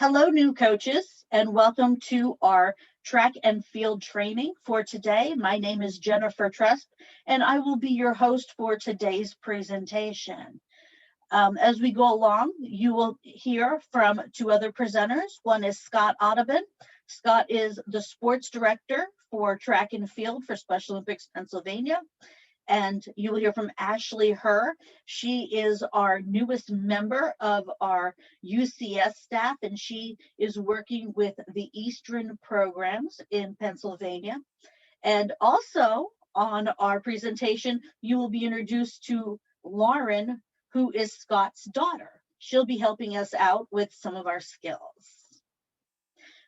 Hello, new coaches, and welcome to our track and field training for today. My name is Jennifer Tresp, and I will be your host for today's presentation. As we go along, you will hear from two other presenters. One is Scott Audubon. Scott is the sports director for track and field for Special Olympics Pennsylvania. And you will hear from Ashley Herr. She is our newest member of our UCS staff, and she is working with the Eastern programs in Pennsylvania. And also on our presentation, you will be introduced to Lauren, who is Scott's daughter. She'll be helping us out with some of our skills.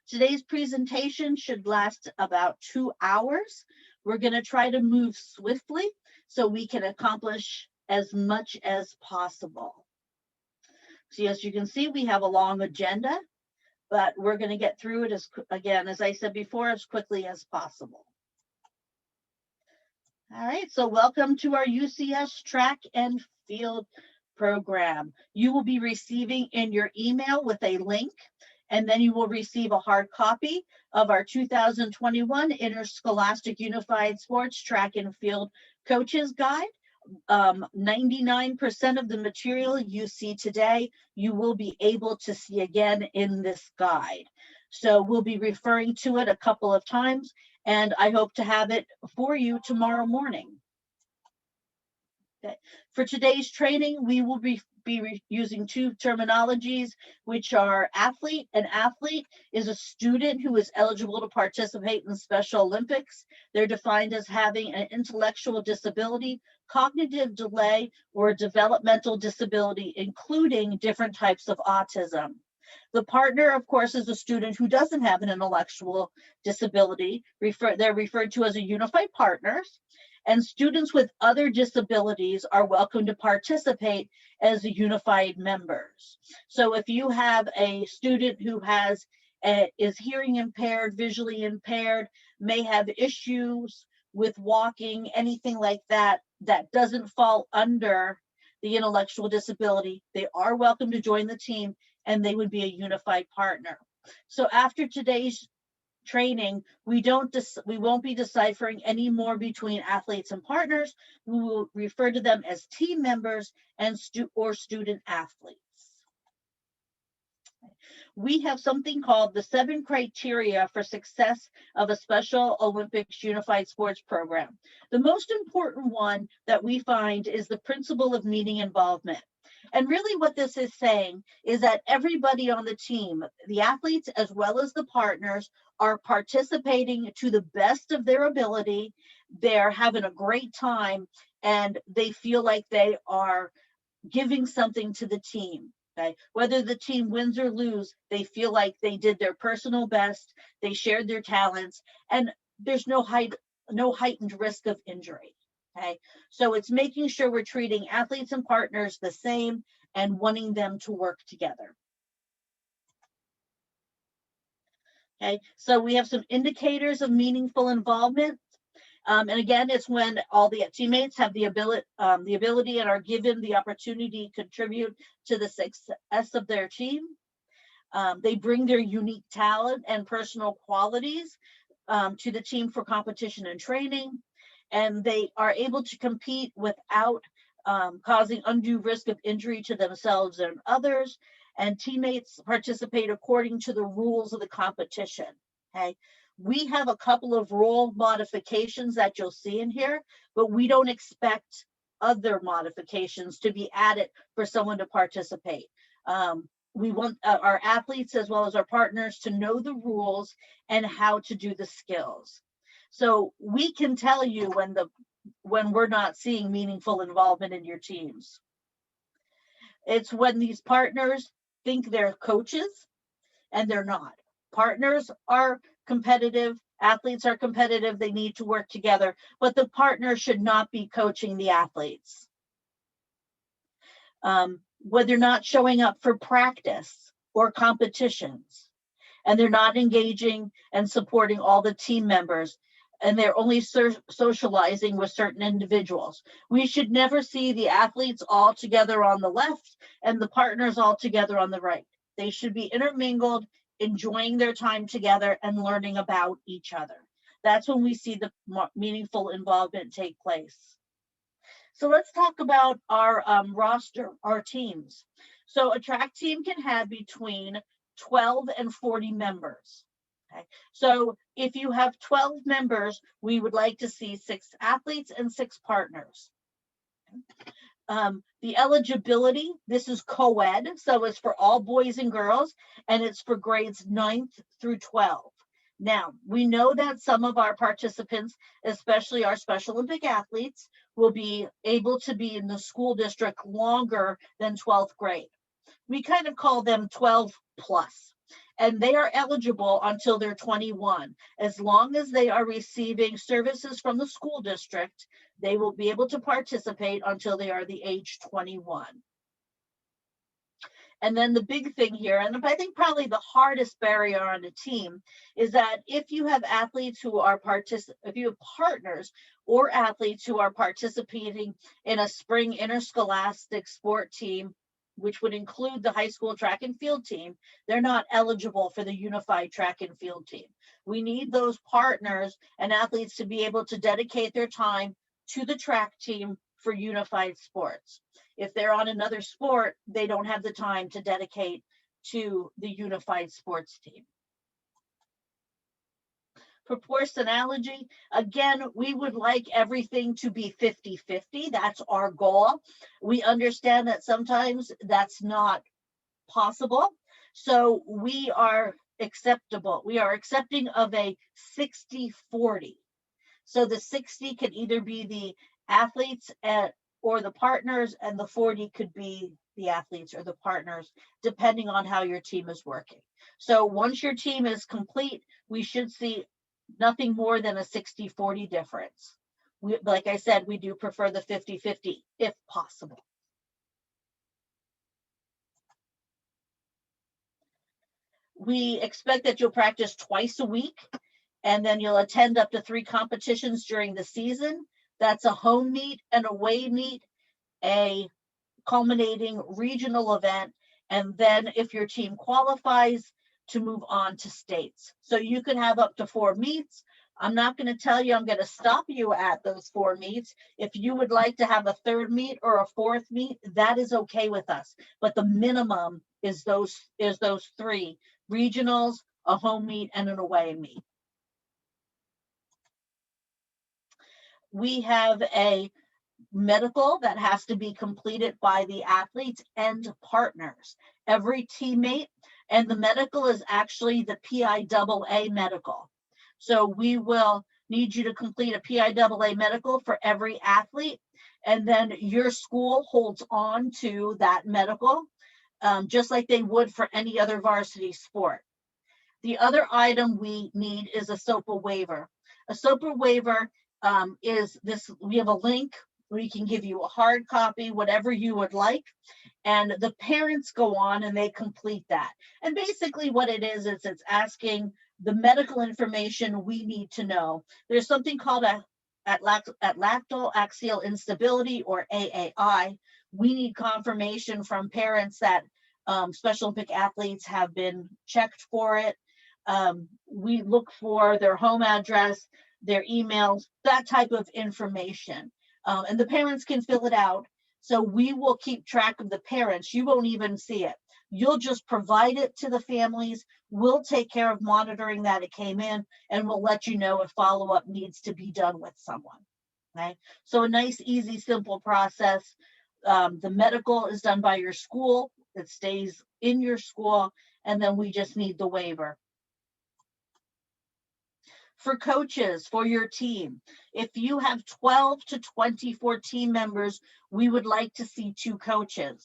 Today's presentation should last about 2 hours. We're going to try to move swiftly so we can accomplish as much as possible. So as you can see, we have a long agenda, but we're going to get through it as I said before, as quickly as possible. All right, so welcome to our UCS track and field program. You will be receiving in your email with a link, and then you will receive a hard copy of our 2021 Interscholastic Unified Sports Track and Field Coaches Guide. 99% of the material you see today, you will be able to see again in this guide. So we'll be referring to it a couple of times, and I hope to have it for you tomorrow morning. Okay. For today's training, we will be using two terminologies, which are athlete. An athlete is a student who is eligible to participate in Special Olympics. They're defined as having an intellectual disability, cognitive delay, or a developmental disability, including different types of autism. The partner, of course, is a student who doesn't have an intellectual disability. They're referred to as a unified partners. And students with other disabilities are welcome to participate as unified members. So if you have a student who is hearing impaired, visually impaired, may have issues with walking, anything like that, that doesn't fall under the intellectual disability, they are welcome to join the team and they would be a unified partner. So after today's training, we won't be deciphering any more between athletes and partners. We will refer to them as team members and student athletes. We have something called the 7 criteria for success of a Special Olympics Unified Sports Program. The most important one that we find is the principle of meeting involvement. And really what this is saying is that everybody on the team, the athletes as well as the partners, are participating to the best of their ability. They're having a great time and they feel like they are giving something to the team. Okay? Whether the team wins or lose, they feel like they did their personal best, they shared their talents, and there's no heightened risk of injury. Okay, so it's making sure we're treating athletes and partners the same and wanting them to work together. Okay, so we have some indicators of meaningful involvement. And again, it's when all the teammates have the ability and are given the opportunity to contribute to the success of their team. They bring their unique talent and personal qualities to the team for competition and training. And they are able to compete without causing undue risk of injury to themselves and others. And teammates participate according to the rules of the competition. Okay, we have a couple of rule modifications that you'll see in here, but we don't expect other modifications to be added for someone to participate. We want our athletes as well as our partners to know the rules and how to do the skills. So we can tell you when we're not seeing meaningful involvement in your teams. It's when these partners think they're coaches and they're not. Partners are competitive, athletes are competitive, they need to work together, but the partner should not be coaching the athletes. When they're not showing up for practice or competitions, and they're not engaging and supporting all the team members, and they're only socializing with certain individuals. We should never see the athletes all together on the left and the partners all together on the right. They should be intermingled, enjoying their time together and learning about each other. That's when we see the meaningful involvement take place. So let's talk about our roster, our teams. So a track team can have between 12 and 40 members. Okay. So if you have 12 members, we would like to see 6 athletes and 6 partners. The eligibility, this is co-ed, so it's for all boys and girls, and it's for grades 9th through 12. Now, we know that some of our participants, especially our Special Olympic athletes, will be able to be in the school district longer than 12th grade. We kind of call them 12 plus, and they are eligible until they're 21. As long as they are receiving services from the school district, they will be able to participate until they are the age 21. And then the big thing here, and I think probably the hardest barrier on a team, is that if you have athletes who are if you have partners or athletes who are participating in a spring interscholastic sport team, which would include the high school track and field team, they're not eligible for the unified track and field team. We need those partners and athletes to be able to dedicate their time to the track team for unified sports. If they're on another sport, they don't have the time to dedicate to the unified sports team. Proportionality, again, we would like everything to be 50-50. That's our goal. We understand that sometimes that's not possible. So we are accepting of a 60-40. So the 60 can either be the athletes or the partners, and the 40 could be the athletes or the partners, depending on how your team is working. So once your team is complete, we should see nothing more than a 60-40 difference. Like I said, we do prefer the 50-50 if possible. We expect that you'll practice twice a week, and then you'll attend up to 3 competitions during the season. That's a home meet, an away meet, a culminating regional event, and then if your team qualifies, to move on to states. So you can have up to 4 meets. I'm not going to tell you I'm going to stop you at those 4 meets. If you would like to have a 3rd meet or a 4th meet, that is okay with us. But the minimum is those 3 regionals, a home meet, and an away meet. We have a medical that has to be completed by the athletes and partners. Every teammate, and the medical is actually the PIAA medical. So we will need you to complete a PIAA medical for every athlete, and then your school holds on to that medical, just like they would for any other varsity sport. The other item we need is a SOPA waiver. A SOPA waiver is this. We have a link. We can give you a hard copy, whatever you would like. And the parents go on and they complete that. And basically what it is it's asking the medical information we need to know. There's something called atlactal axial instability, or AAI. We need confirmation from parents that Special Olympic athletes have been checked for it. We look for their home address, their emails, that type of information. And the parents can fill it out. So we will keep track of the parents. You won't even see it. You'll just provide it to the families. We'll take care of monitoring that it came in, and we'll let you know if follow-up needs to be done with someone. Okay? So a nice, easy, simple process. The medical is done by your school. It stays in your school, and then we just need the waiver. For coaches, for your team, if you have 12 to 24 team members, we would like to see 2 coaches.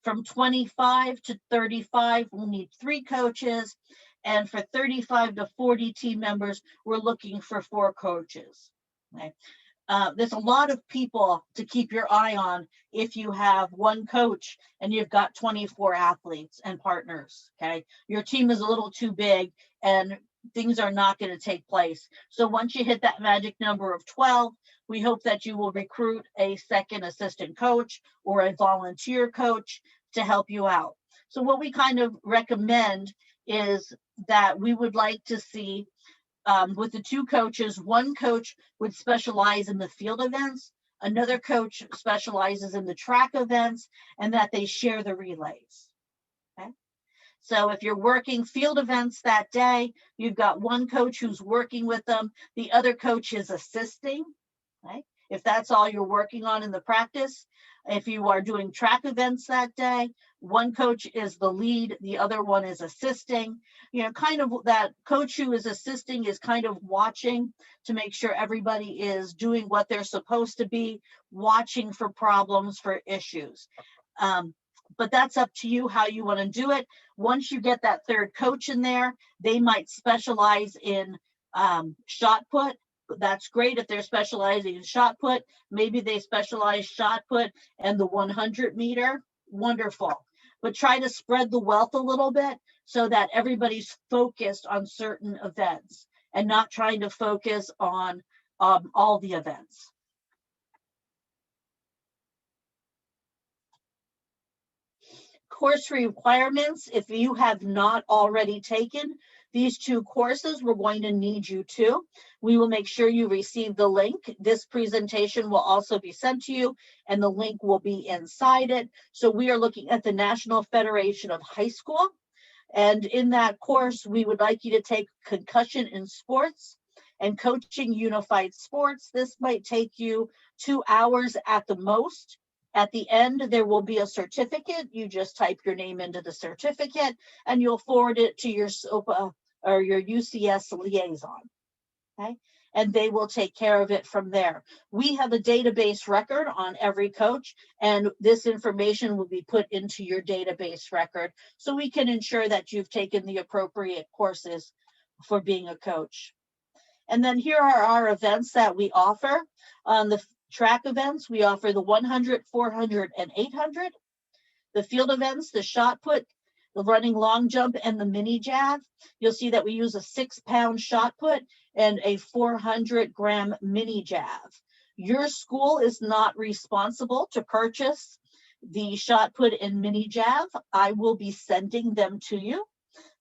From 25 to 35, we'll need 3 coaches. And for 35 to 40 team members, we're looking for 4 coaches. Okay. There's a lot of people to keep your eye on if you have 1 coach and you've got 24 athletes and partners. Okay. Your team is a little too big and things are not going to take place. So once you hit that magic number of 12, we hope that you will recruit a second assistant coach or a volunteer coach to help you out. So what we kind of recommend is that we would like to see with the two coaches, one coach would specialize in the field events, another coach specializes in the track events, and that they share the relays. Okay. So if you're working field events that day, you've got one coach who's working with them, the other coach is assisting. Okay. If that's all you're working on in the practice. If you are doing track events that day, one coach is the lead, the other one is assisting. You know, kind of that coach who is assisting is kind of watching to make sure everybody is doing what they're supposed to be, watching for problems, for issues. But that's up to you how you want to do it. Once you get that third coach in there, they might specialize in shot put. That's great if they're specializing in shot put. Maybe they specialize shot put and the 100 meter. Wonderful. But try to spread the wealth a little bit so that everybody's focused on certain events and not trying to focus on all the events. Course requirements, if you have not already taken these two courses, we're going to need you to. We will make sure you receive the link. This presentation will also be sent to you and the link will be inside it. So we are looking at the National Federation of High School. And in that course, we would like you to take concussion in sports and coaching unified sports. This might take you 2 hours at the most. At the end, there will be a certificate. You just type your name into the certificate and you'll forward it to your SOPA or your UCS liaison, okay? And they will take care of it from there. We have a database record on every coach, and this information will be put into your database record so we can ensure that you've taken the appropriate courses for being a coach. And then here are our events that we offer. On the track events, we offer the 100, 400, and 800. The field events, the shot put, the running long jump, and the mini jav. You'll see that we use a 6-pound shot put and a 400-gram mini jav. Your school is not responsible to purchase the shot put and mini jav. I will be sending them to you.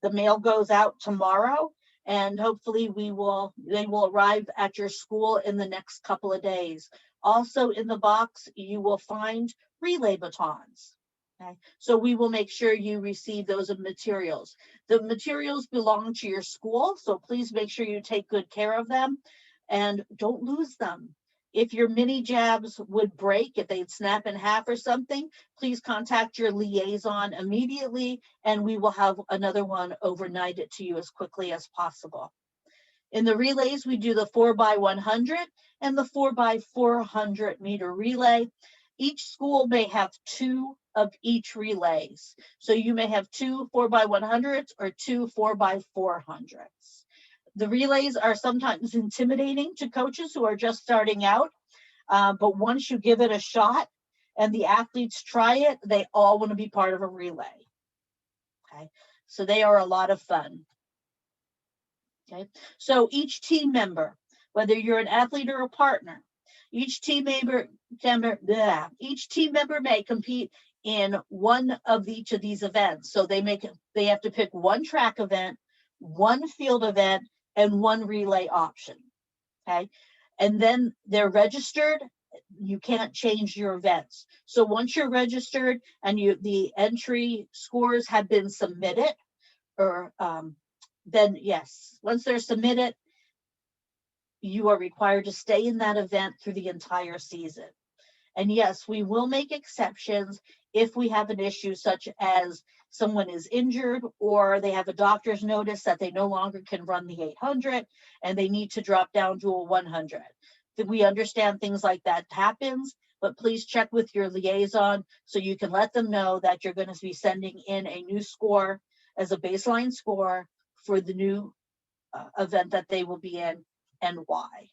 The mail goes out tomorrow, and hopefully they will arrive at your school in the next couple of days. Also in the box, you will find relay batons. Okay. So we will make sure you receive those materials. The materials belong to your school, so please make sure you take good care of them and don't lose them. If your mini jabs would break, if they'd snap in half or something, please contact your liaison immediately and we will have another one overnighted to you as quickly as possible. In the relays, we do the 4x100 and the 4x400 meter relay. Each school may have 2 of each relays. So you may have 2 4x100s or 2 4x400s. The relays are sometimes intimidating to coaches who are just starting out, but once you give it a shot and the athletes try it, they all want to be part of a relay. Okay, so they are a lot of fun. Okay, so each team member, whether you're an athlete or a partner, each team member may compete in one of each of these events. So they have to pick one track event, one field event, and one relay option. Okay, and then they're registered. You can't change your events. So once you're registered and the entry scores have been submitted, or then yes, once they're submitted, you are required to stay in that event through the entire season. And yes, we will make exceptions if we have an issue such as someone is injured or they have a doctor's notice that they no longer can run the 800 and they need to drop down to a 100. We understand things like that happens, but please check with your liaison so you can let them know that you're going to be sending in a new score as a baseline score for the new event that they will be in and why.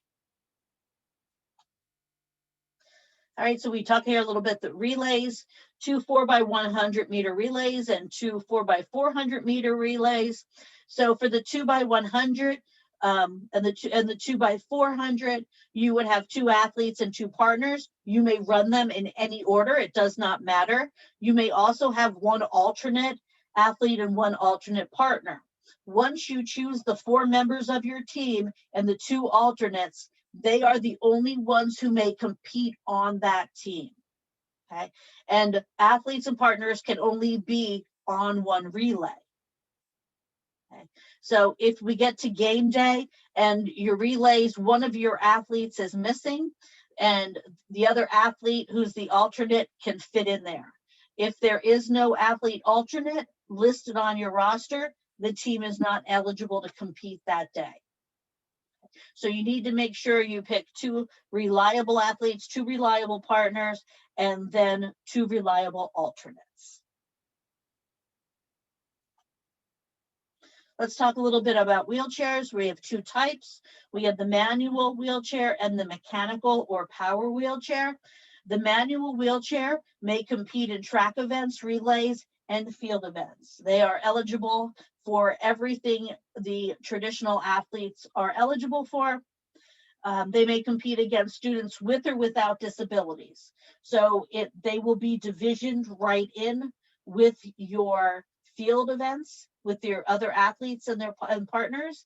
All right, so we talk here a little bit the relays, 2 4x100 meter relays and 2 4x400 meter relays. So for the 2x100, and the 2x400, you would have 2 athletes and 2 partners. You may run them in any order. It does not matter. You may also have 1 alternate athlete and 1 alternate partner. Once you choose the 4 members of your team and the 2 alternates, they are the only ones who may compete on that team. Okay. And athletes and partners can only be on 1 relay. Okay. So if we get to game day and your relays, one of your athletes is missing and the other athlete who's the alternate can fit in there. If there is no athlete alternate listed on your roster, the team is not eligible to compete that day. So you need to make sure you pick 2 reliable athletes, 2 reliable partners, and then 2 reliable alternates. Let's talk a little bit about wheelchairs. We have 2 types. We have the manual wheelchair and the mechanical or power wheelchair. The manual wheelchair may compete in track events, relays, and field events. They are eligible for everything the traditional athletes are eligible for. They may compete against students with or without disabilities. So they will be divisioned right in with your field events, with your other athletes and their partners.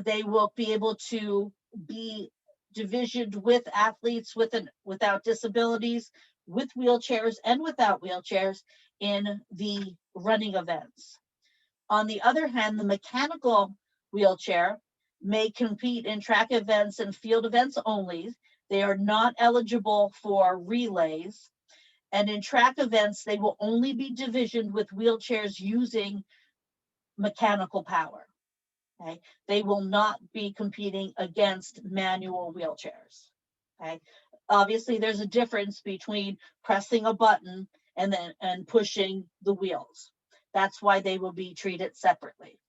They will be able to be divisioned with athletes with and without disabilities, with wheelchairs and without wheelchairs in the running events. On the other hand, the mechanical wheelchair may compete in track events and field events only. They are not eligible for relays. And in track events, they will only be divisioned with wheelchairs using mechanical power. Okay? They will not be competing against manual wheelchairs. Okay? Obviously, there's a difference between pressing a button and pushing the wheels. That's why they will be treated separately.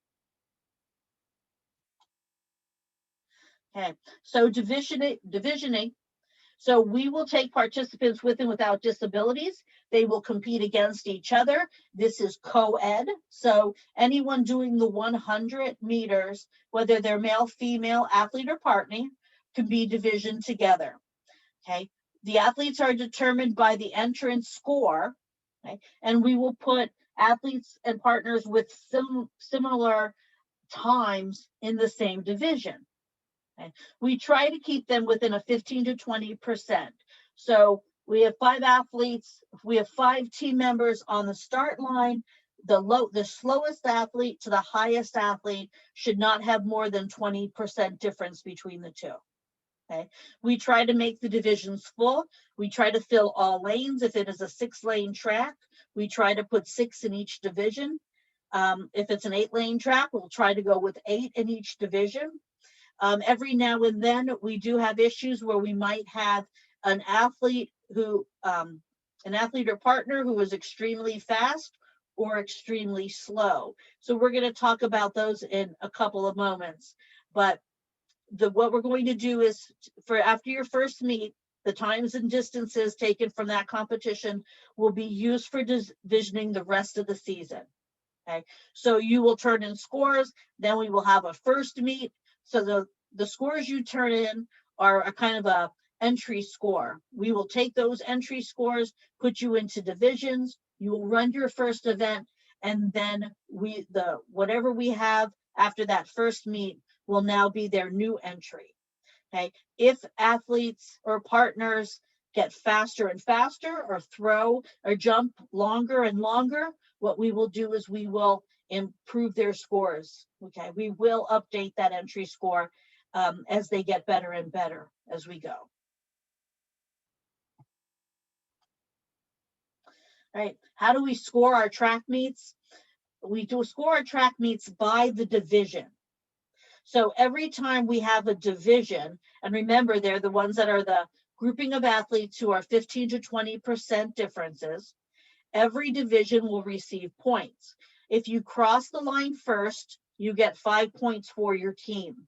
Okay, so divisioning. So we will take participants with and without disabilities. They will compete against each other. This is co-ed. So anyone doing the 100 meters, whether they're male, female, athlete, or partner, can be divisioned together. Okay, the athletes are determined by the entrance score. Okay, and we will put athletes and partners with similar times in the same division. Okay. We try to keep them within a 15 to 20%. So we have 5 athletes, we have 5 team members on the start line. The slowest athlete to the highest athlete should not have more than 20% difference between the 2. Okay. We try to make the divisions full. We try to fill all lanes. If it is a 6-lane track, we try to put 6 in each division. If it's an 8-lane track, we'll try to go with 8 in each division. Every now and then we do have issues where we might have an athlete or partner who is extremely fast or extremely slow. So we're going to talk about those in a couple of moments. But what we're going to do is, for after your first meet, the times and distances taken from that competition will be used for divisioning the rest of the season. Okay, so you will turn in scores, then we will have a first meet. So the scores you turn in are a kind of a entry score. We will take those entry scores, put you into divisions. You will run your first event, and then whatever we have after that first meet will now be their new entry. Okay, if athletes or partners get faster and faster, or throw or jump longer and longer, what we will do is we will improve their scores. Okay, we will update that entry score as they get better and better as we go. All right, how do we score our track meets? We do score our track meets by the division. So every time we have a division, and remember, they're the ones that are the grouping of athletes who are 15 to 20% differences, every division will receive points. If you cross the line first, you get 5 points for your team.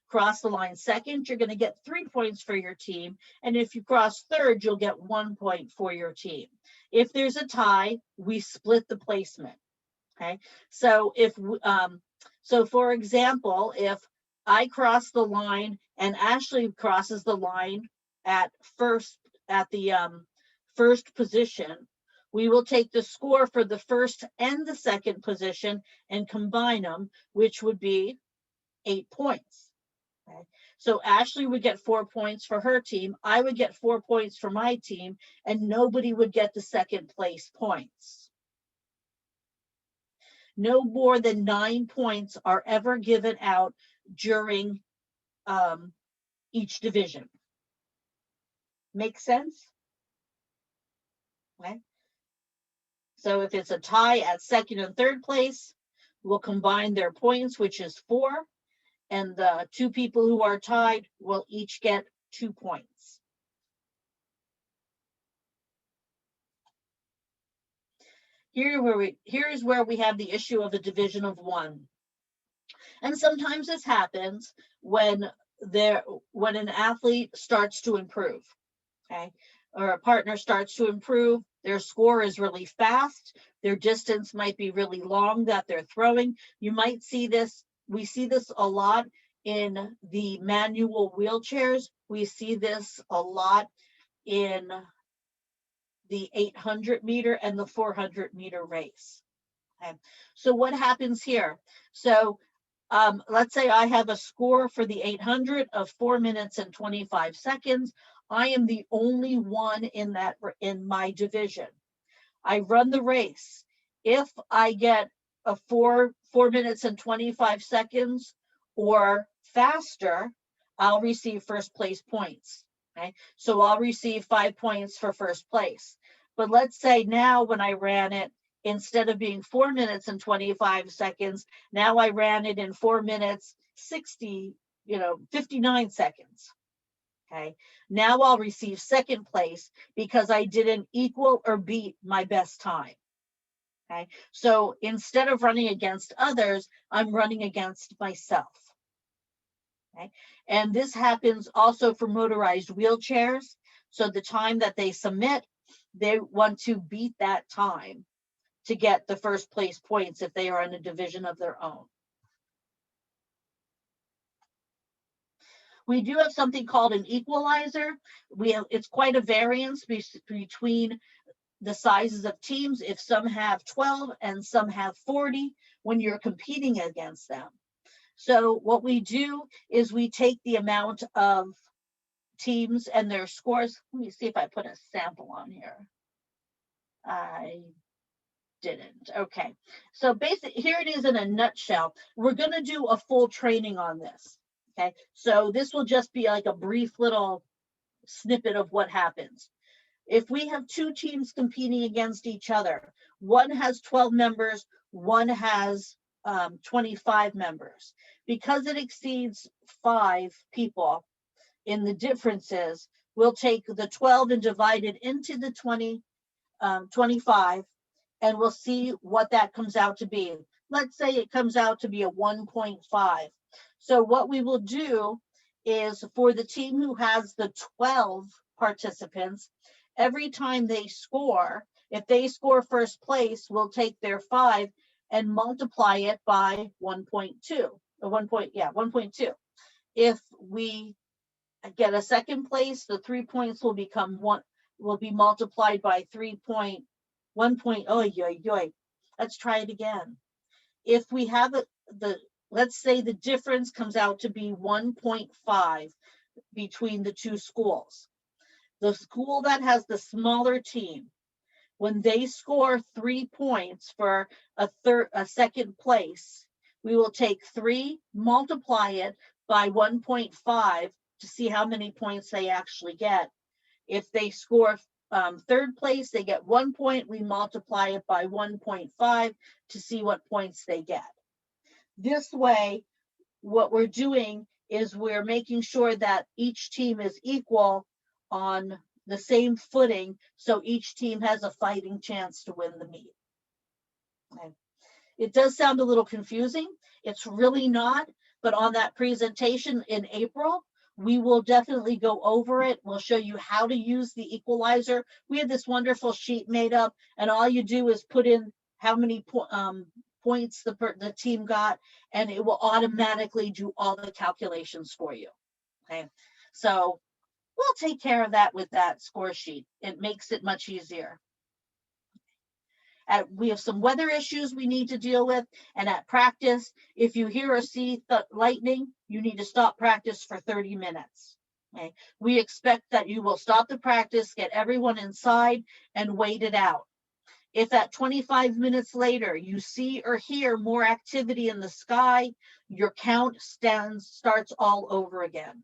Cross the line second, you're going to get 3 points for your team. And if you cross third, you'll get 1 point for your team. If there's a tie, we split the placement. Okay, so so for example, if I cross the line and Ashley crosses the line at the first position, we will take the score for the first and the second position and combine them, which would be 8 points. Okay. So Ashley would get 4 points for her team. I would get 4 points for my team, and nobody would get the second place points. No more than 9 points are ever given out during each division. Make sense? Okay. So if it's a tie at second and third place, we'll combine their points, which is 4, and the 2 people who are tied will each get 2 points. Here's where we have the issue of a division of 1. And sometimes this happens when an athlete starts to improve, okay, or a partner starts to improve. Their score is really fast. Their distance might be really long that they're throwing. You might see this. We see this a lot in the manual wheelchairs. We see this a lot in the 800 meter and the 400 meter race. Okay. So what happens here? So let's say I have a score for the 800 of 4 minutes and 25 seconds. I am the only one in my division. I run the race. If I get a 4 minutes and 25 seconds or faster, I'll receive first place points. Okay, so I'll receive 5 points for first place. But let's say now when I ran it, instead of being 4 minutes and 25 seconds, now I ran it in 4 minutes 59 seconds. Okay, now I'll receive second place because I didn't equal or beat my best time. Okay, so instead of running against others, I'm running against myself. Okay, and this happens also for motorized wheelchairs. So the time that they submit, they want to beat that time to get the first place points if they are in a division of their own. We do have something called an equalizer. It's quite a variance between the sizes of teams. If some have 12 and some have 40 when you're competing against them. So what we do is we take the amount of teams and their scores. Let me see if I put a sample on here. I didn't. Okay. So basically, here it is in a nutshell. We're going to do a full training on this. Okay. So this will just be like a brief little snippet of what happens. If we have 2 teams competing against each other, one has 12 members, one has 25 members. Because it exceeds 5 people in the differences, we'll take the 12 and divide it into the 25, and we'll see what that comes out to be. Let's say it comes out to be a 1.5. So what we will do is for the team who has the 12 participants, every time they score, if they score first place, we'll take their 5 and multiply it by 1.2. 1.2. If we get a second place, the 3 points will be multiplied by 3.1. Let's try it again. If we have let's say the difference comes out to be 1.5 between the 2 schools. The school that has the smaller team, when they score 3 points for a second place, we will take 3, multiply it by 1.5 to see how many points they actually get. If they score third place, they get 1 point. We multiply it by 1.5 to see what points they get. This way, what we're doing is we're making sure that each team is equal on the same footing, so each team has a fighting chance to win the meet. Okay. It does sound a little confusing. It's really not, but on that presentation in April, we will definitely go over it. We'll show you how to use the equalizer. We have this wonderful sheet made up, and all you do is put in how many points the team got, and it will automatically do all the calculations for you. Okay, so we'll take care of that with that score sheet. It makes it much easier. We have some weather issues we need to deal with, and at practice, if you hear or see lightning, you need to stop practice for 30 minutes. Okay, we expect that you will stop the practice, get everyone inside, and wait it out. If at 25 minutes later you see or hear more activity in the sky, your count starts all over again.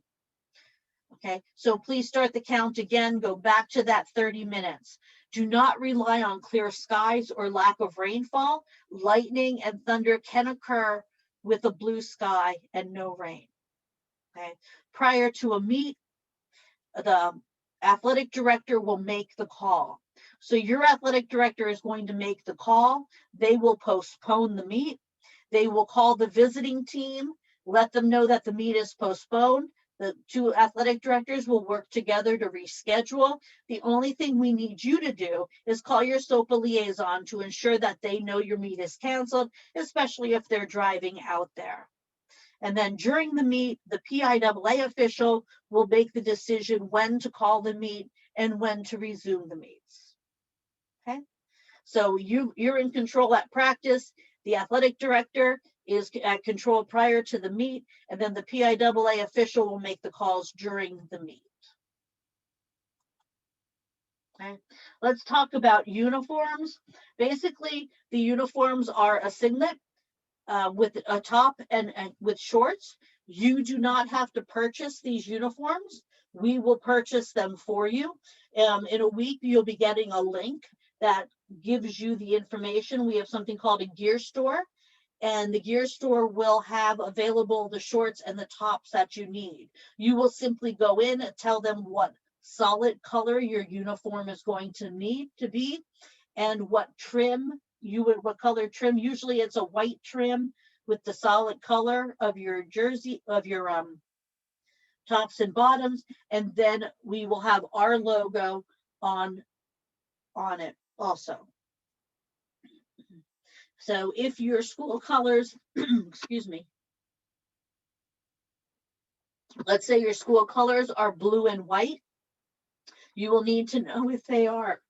Okay, so please start the count again, go back to that 30 minutes. Do not rely on clear skies or lack of rainfall. Lightning and thunder can occur with a blue sky and no rain. Okay, prior to a meet, the athletic director will make the call. So your athletic director is going to make the call. They will postpone the meet. They will call the visiting team, let them know that the meet is postponed. The two athletic directors will work together to reschedule. The only thing we need you to do is call your SOPA liaison to ensure that they know your meet is canceled, especially if they're driving out there. And then during the meet, the PIAA official will make the decision when to call the meet and when to resume the meets. Okay, so you're in control at practice. The athletic director is at control prior to the meet, and then the PIAA official will make the calls during the meet. Okay, let's talk about uniforms. Basically, the uniforms are a singlet with a top and with shorts. You do not have to purchase these uniforms. We will purchase them for you. In a week, you'll be getting a link that gives you the information. We have something called a gear store, and the gear store will have available the shorts and the tops that you need. You will simply go in and tell them what solid color your uniform is going to need to be and what trim what color trim. Usually it's a white trim with the solid color of your jersey, of your tops and bottoms, and then we will have our logo on it also. So if your school colors, excuse me, let's say your school colors are blue and white, you will need to know if they are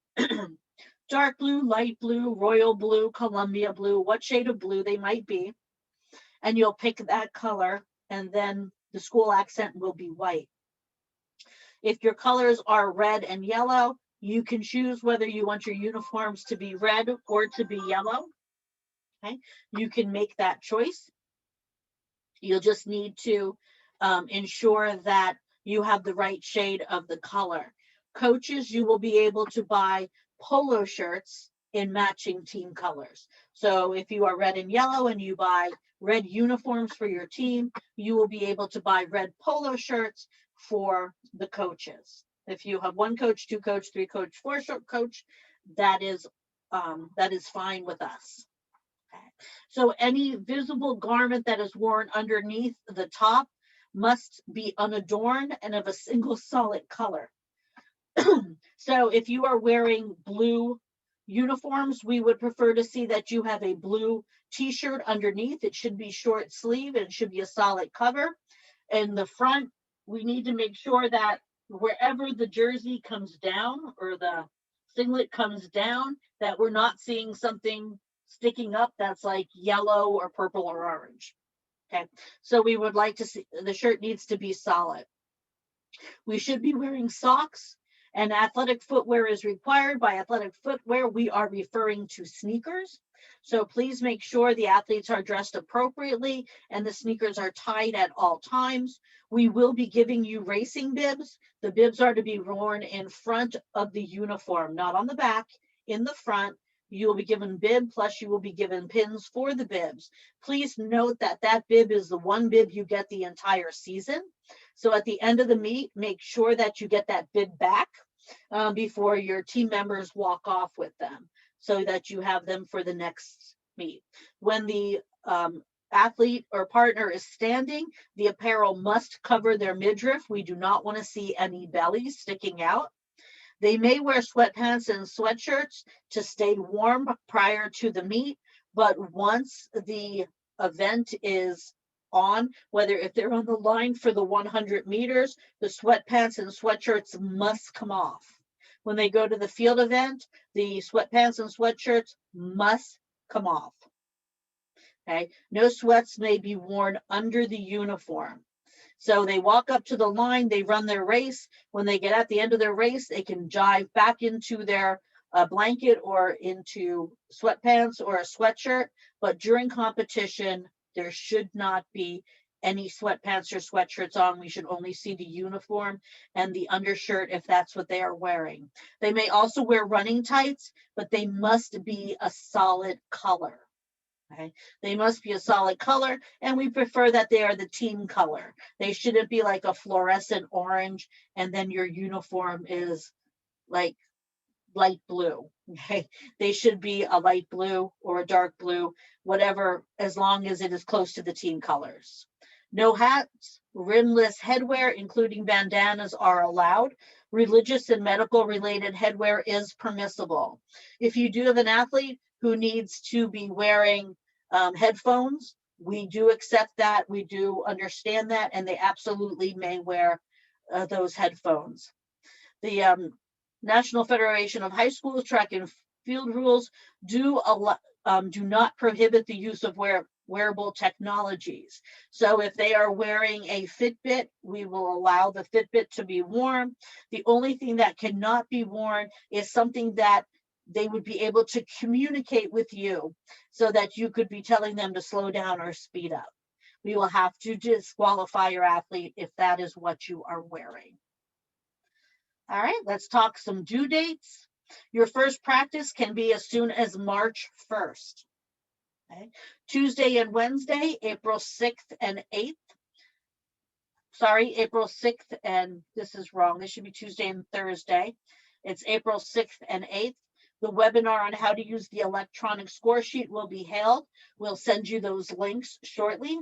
dark blue, light blue, royal blue, Columbia blue, what shade of blue they might be. And you'll pick that color, and then the school accent will be white. If your colors are red and yellow, you can choose whether you want your uniforms to be red or to be yellow. Okay, you can make that choice. You'll just need to ensure that you have the right shade of the color. Coaches, you will be able to buy polo shirts in matching team colors. So if you are red and yellow and you buy red uniforms for your team, you will be able to buy red polo shirts for the coaches. If you have one coach, two coach, three coach, four coach, that is fine with us. Okay. So any visible garment that is worn underneath the top must be unadorned and of a single solid color. So if you are wearing blue uniforms, we would prefer to see that you have a blue t-shirt underneath. It should be short sleeve and it should be a solid cover. In the front, we need to make sure that wherever the jersey comes down or the singlet comes down, that we're not seeing something sticking up that's like yellow or purple or orange. Okay, so we would like to see the shirt needs to be solid. We should be wearing socks, and athletic footwear is required. By athletic footwear, we are referring to sneakers. So please make sure the athletes are dressed appropriately and the sneakers are tied at all times. We will be giving you racing bibs. The bibs are to be worn in front of the uniform, not on the back, in the front. You will be given bib, plus you will be given pins for the bibs. Please note that that bib is the one bib you get the entire season. So at the end of the meet, make sure that you get that bib back before your team members walk off with them, so that you have them for the next meet. When the athlete or partner is standing, the apparel must cover their midriff. We do not want to see any bellies sticking out. They may wear sweatpants and sweatshirts to stay warm prior to the meet, But once the event is on, whether if they're on the line for the 100 meters, the sweatpants and sweatshirts must come off. When they go to the field event, the sweatpants and sweatshirts must come off. Okay, no sweats may be worn under the uniform. So they walk up to the line, they run their race. When they get at the end of their race, they can dive back into their blanket or into sweatpants or a sweatshirt. But during competition, there should not be any sweatpants or sweatshirts on. We should only see the uniform and the undershirt if that's what they are wearing. They may also wear running tights, but they must be a solid color. Okay, they must be a solid color, and we prefer that they are the team color. They shouldn't be like a fluorescent orange, and then your uniform is like light blue. Okay, they should be a light blue or a dark blue, whatever, as long as it is close to the team colors. No hats, rimless headwear, including bandanas, are allowed. Religious and medical related headwear is permissible. If you do have an athlete who needs to be wearing headphones, we do accept that. We do understand that, and they absolutely may wear those headphones. The National Federation of High Schools Track and Field rules do not prohibit the use of wearable technologies. So if they are wearing a Fitbit, we will allow the Fitbit to be worn. The only thing that cannot be worn is something that they would be able to communicate with you so that you could be telling them to slow down or speed up. We will have to disqualify your athlete if that is what you are wearing. All right, let's talk some due dates. Your first practice can be as soon as March 1st. Okay. Tuesday and Wednesday, April 6th and 8th. Sorry, April 6th, and this is wrong. This should be Tuesday and Thursday. It's April 6th and 8th. The webinar on how to use the electronic score sheet will be held. We'll send you those links shortly.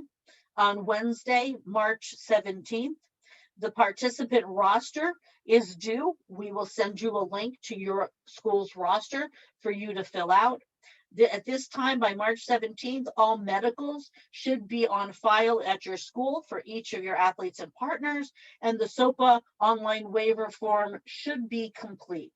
On Wednesday, March 17th, the participant roster is due. We will send you a link to your school's roster for you to fill out. At this time, by March 17th, all medicals should be on file at your school for each of your athletes and partners, and the SOPA online waiver form should be complete.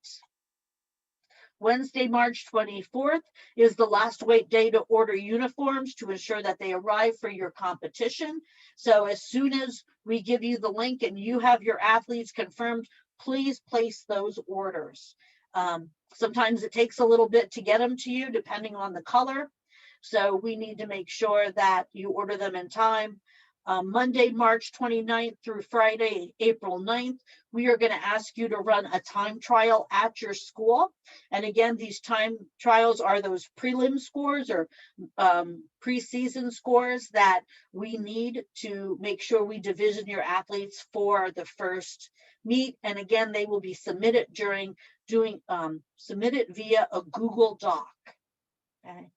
Wednesday, March 24th is the last wait day to order uniforms to ensure that they arrive for your competition. So as soon as we give you the link and you have your athletes confirmed, please place those orders. Sometimes it takes a little bit to get them to you depending on the color. So we need to make sure that you order them in time. Monday, March 29th through Friday, April 9th, we are going to ask you to run a time trial at your school. And again, these time trials are those prelim scores or preseason scores that we need to make sure we division your athletes for the first meet. And again, they will be submitted submitted via a Google Doc. Okay.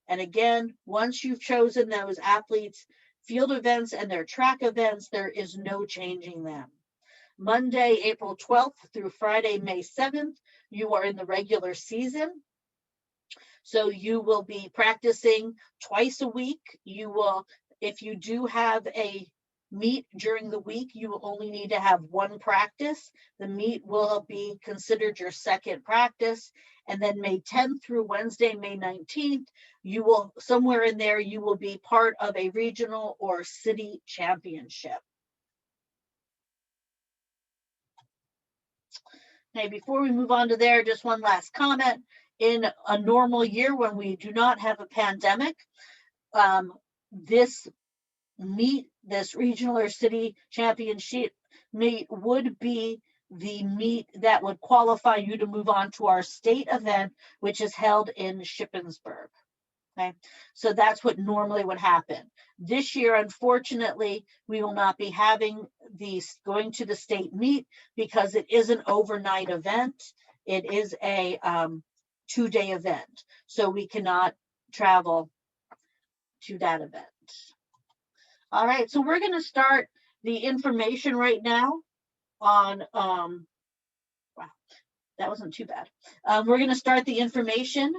And again, once you've chosen those athletes, field events and their track events, there is no changing them. Monday, April 12th through Friday, May 7th, you are in the regular season. So you will be practicing twice a week. You will, if you do have a meet during the week, you will only need to have one practice. The meet will be considered your second practice. And then May 10th through Wednesday, May 19th, you will, somewhere in there, you will be part of a regional or city championship. Okay, before we move on to there, just one last comment. In a normal year when we do not have a pandemic, this meet, this regional or city championship meet would be the meet that would qualify you to move on to our state event, which is held in Shippensburg. Okay, so that's what normally would happen. This year, unfortunately, we will not be having these going to the state meet because it is an overnight event. It is a 2-day event, so we cannot travel to that event. All right, so we're going to start the information right now on, wow, that wasn't too bad. We're going to start the information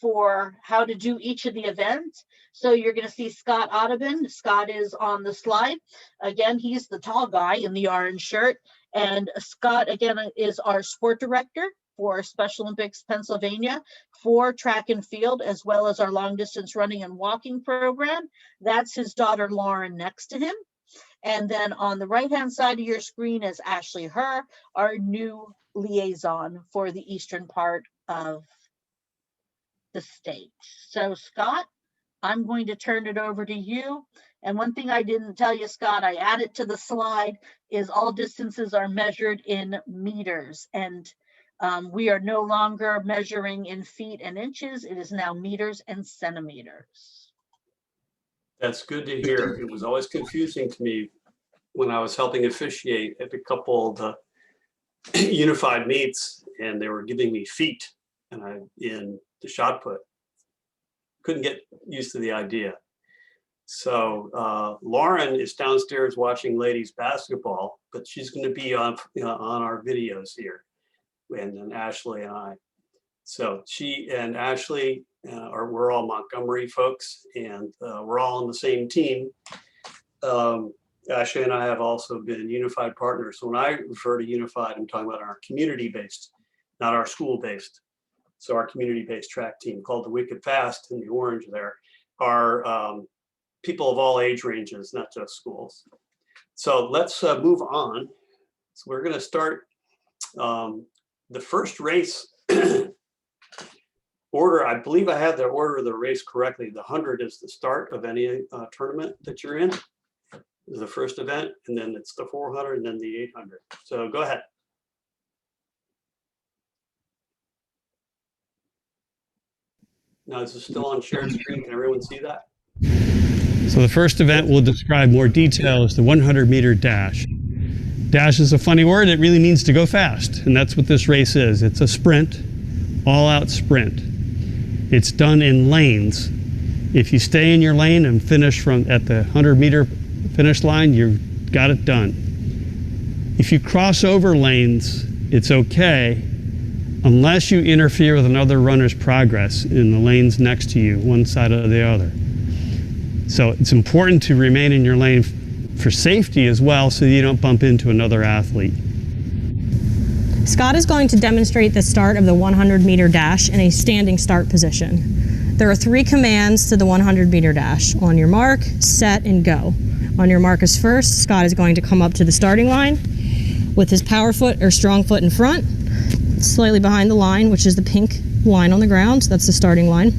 for how to do each of the events. So you're going to see Scott Audubon. Scott is on the slide. Again, he's the tall guy in the orange shirt. And Scott, again, is our sport director for Special Olympics Pennsylvania for track and field, as well as our long distance running and walking program. That's his daughter, Lauren, next to him. And then on the right-hand side of your screen is Ashley Herr, our new liaison for the eastern part of the state. So Scott, I'm going to turn it over to you. And one thing I didn't tell you, Scott, I added to the slide, is all distances are measured in meters. And we are no longer measuring in feet and inches. It is now meters and centimeters. That's good to hear. It was always confusing to me when I was helping officiate at a couple of the unified meets, and they were giving me feet and in the shot put. Couldn't get used to the idea. So Lauren is downstairs watching ladies basketball, but she's going to be on our videos here, and then Ashley and I. So she and Ashley we're all Montgomery folks, and we're all on the same team. Ashley and I have also been unified partners. So when I refer to unified, I'm talking about our community-based, not our school-based. So our community-based track team called the Wicked Fast in the orange there are people of all age ranges, not just schools. So let's move on. So we're going to start the first race order. I believe I have the order of the race correctly. The 100 is the start of any tournament that you're in. Is the first event, and then it's the 400, and then the 800. So go ahead. Now, is this still on shared screen? Can everyone see that? So the first event we'll describe more detail is the 100-meter dash. Dash is a funny word. It really means to go fast, and that's what this race is. It's a sprint, all-out sprint. It's done in lanes. If you stay in your lane and finish at the 100-meter finish line, you've got it done. If you cross over lanes, it's okay, unless you interfere with another runner's progress in the lanes next to you, one side or the other. So it's important to remain in your lane for safety as well, so you don't bump into another athlete. Scott is going to demonstrate the start of the 100-meter dash in a standing start position. There are 3 commands to the 100-meter dash. On your mark, set, and go. On your mark is first, Scott is going to come up to the starting line with his power foot or strong foot in front, slightly behind the line, which is the pink line on the ground. So that's the starting line.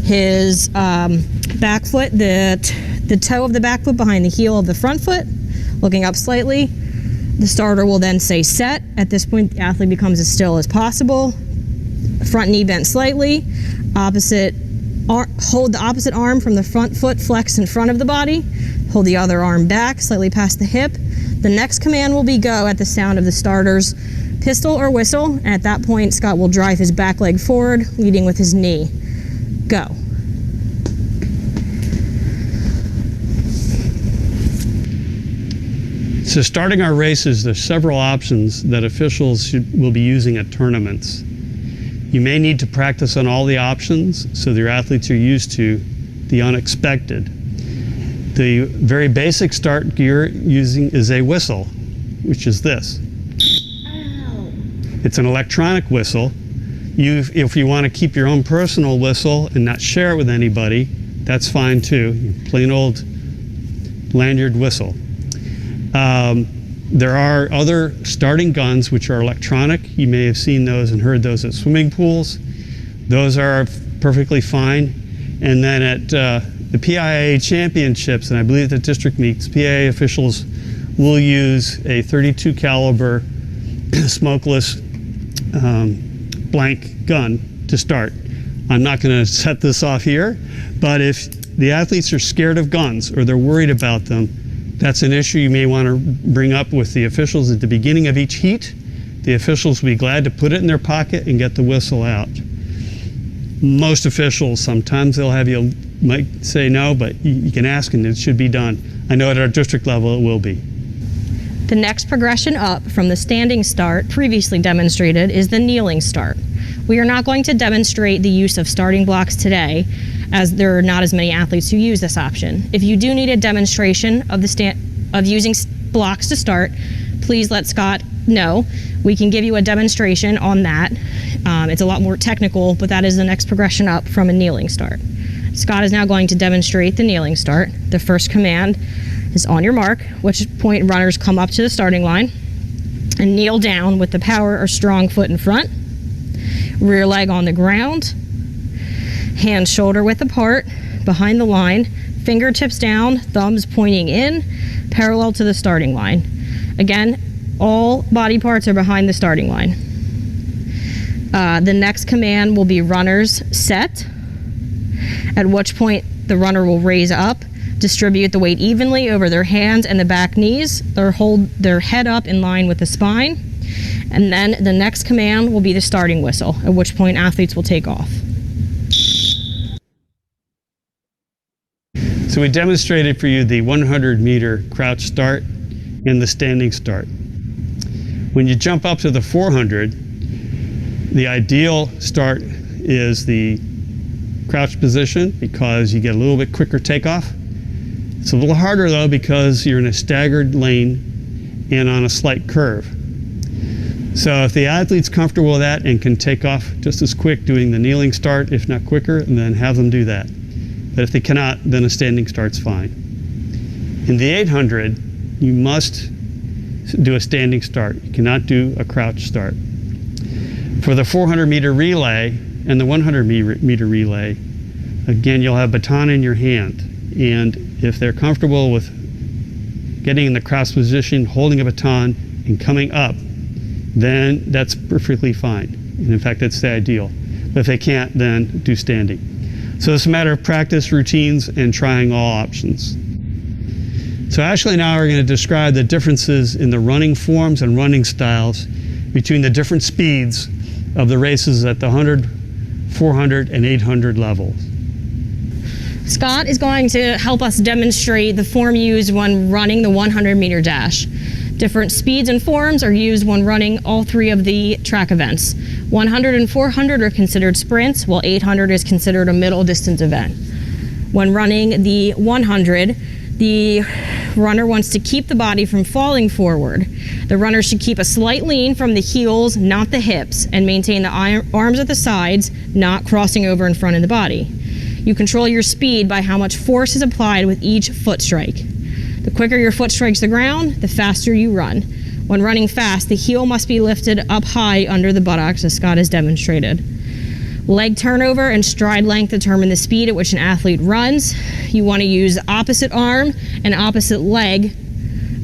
His back foot, the toe of the back foot behind the heel of the front foot, looking up slightly. The starter will then say set. At this point, the athlete becomes as still as possible. Front knee bent slightly. Hold the opposite arm from the front foot flexed in front of the body. Hold the other arm back, slightly past the hip. The next command will be go at the sound of the starter's pistol or whistle. And at that point, Scott will drive his back leg forward, leading with his knee. Go. So starting our races, there's several options that officials will be using at tournaments. You may need to practice on all the options so your athletes are used to the unexpected. The very basic start you're using is a whistle, which is this. It's an electronic whistle. If you want to keep your own personal whistle and not share it with anybody, that's fine too. Plain old lanyard whistle. There are other starting guns which are electronic. You may have seen those and heard those at swimming pools. Those are perfectly fine. And then at the PIA championships, and I believe the district meets, PIA officials will use a .32 caliber smokeless blank gun to start. I'm not going to set this off here, but if the athletes are scared of guns or they're worried about them, that's an issue you may want to bring up with the officials at the beginning of each heat. The officials will be glad to put it in their pocket and get the whistle out. Most officials, sometimes they'll have you might say no, but you can ask and it should be done. I know at our district level it will be. The next progression up from the standing start previously demonstrated is the kneeling start. We are not going to demonstrate the use of starting blocks today, as there are not as many athletes who use this option. If you do need a demonstration of using blocks to start, please let Scott know. We can give you a demonstration on that. It's a lot more technical, but that is the next progression up from a kneeling start. Scott is now going to demonstrate the kneeling start. The first command is on your mark, which point runners come up to the starting line and kneel down with the power or strong foot in front, rear leg on the ground, hands shoulder width apart, behind the line, fingertips down, thumbs pointing in, parallel to the starting line. Again, all body parts are behind the starting line. The next command will be runners set, at which point the runner will raise up, distribute the weight evenly over their hands and the back knees, or hold their head up in line with the spine. And then the next command will be the starting whistle, at which point athletes will take off. So we demonstrated for you the 100-meter crouch start and the standing start. When you jump up to the 400, the ideal start is the crouch position because you get a little bit quicker takeoff. It's a little harder though because you're in a staggered lane and on a slight curve. So if the athlete's comfortable with that and can take off just as quick doing the kneeling start, if not quicker, then have them do that. But if they cannot, then a standing start's fine. In the 800, you must do a standing start. You cannot do a crouch start. For the 400-meter relay and the 100-meter relay, again, you'll have a baton in your hand. And if they're comfortable with getting in the crouch position, holding a baton, and coming up, then that's perfectly fine. And in fact, that's the ideal. But if they can't, then do standing. So it's a matter of practice, routines, and trying all options. So Ashley and I are going to describe the differences in the running forms and running styles between the different speeds of the races at the 100, 400, and 800 levels. Scott is going to help us demonstrate the form used when running the 100-meter dash. Different speeds and forms are used when running all three of the track events. 100 and 400 are considered sprints, while 800 is considered a middle distance event. When running the 100, the runner wants to keep the body from falling forward. The runner should keep a slight lean from the heels, not the hips, and maintain the arms at the sides, not crossing over in front of the body. You control your speed by how much force is applied with each foot strike. The quicker your foot strikes the ground, the faster you run. When running fast, the heel must be lifted up high under the buttocks, as Scott has demonstrated. Leg turnover and stride length determine the speed at which an athlete runs. You want to use opposite arm and opposite leg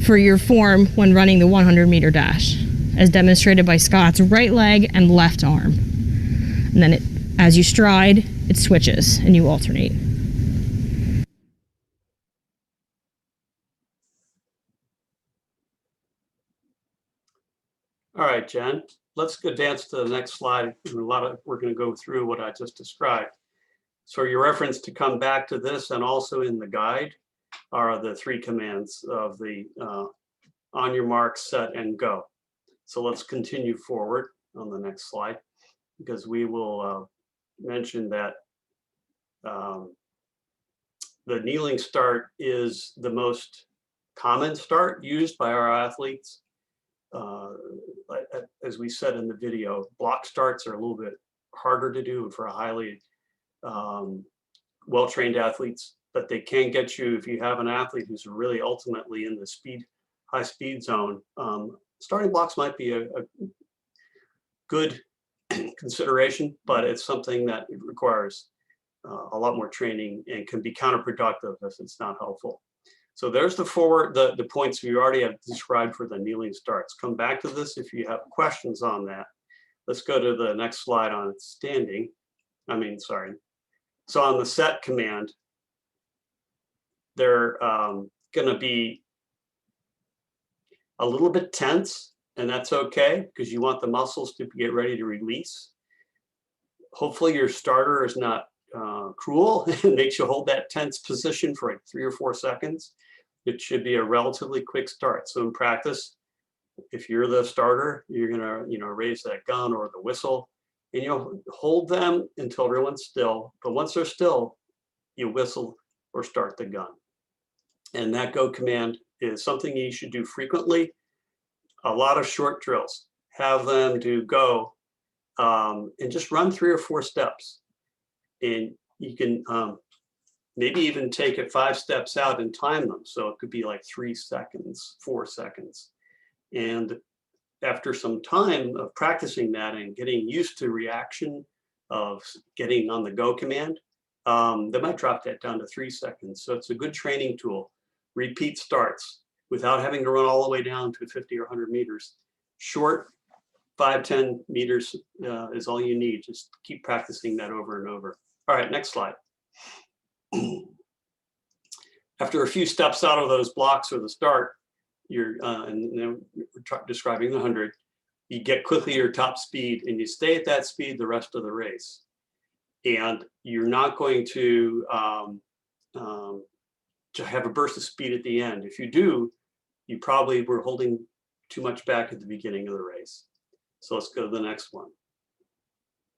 for your form when running the 100-meter dash, as demonstrated by Scott's right leg and left arm. And then as you stride, it switches and you alternate. All right, Jen, let's go dance to the next slide. We're going to go through what I just described. So your reference to come back to this and also in the guide are the three commands of the on your mark, set, and go. So let's continue forward on the next slide, because we will mention that the kneeling start is the most common start used by our athletes. As we said in the video, block starts are a little bit harder to do for a highly well-trained athletes, but they can get you, if you have an athlete who's really ultimately in the high speed zone, starting blocks might be a good consideration, but it's something that requires a lot more training and can be counterproductive if it's not helpful. So there's the points we already have described for the kneeling starts. Come back to this if you have questions on that. Let's go to the next slide on standing. So on the set command, they're going to be a little bit tense, and that's okay because you want the muscles to get ready to release. Hopefully your starter is not cruel and makes you hold that tense position for like 3 or 4 seconds. It should be a relatively quick start. So in practice, if you're the starter, you're gonna raise that gun or the whistle and you'll hold them until everyone's still. But once they're still, you whistle or start the gun. And that go command is something you should do frequently. A lot of short drills. Have them do go and just run 3 or 4 steps. And you can maybe even take it 5 steps out and time them. So it could be like 3 seconds, 4 seconds. And after some time of practicing that and getting used to reaction of getting on the go command, they might drop that down to 3 seconds. So it's a good training tool. Repeat starts without having to run all the way down to 50 or 100 meters. Short, 5, 10 meters is all you need. Just keep practicing that over and over. All right, next slide. After a few steps out of those blocks or the start, you're describing the 100, you get quickly your top speed and you stay at that speed the rest of the race. And you're not going to have a burst of speed at the end. If you do, you probably were holding too much back at the beginning of the race. So let's go to the next one.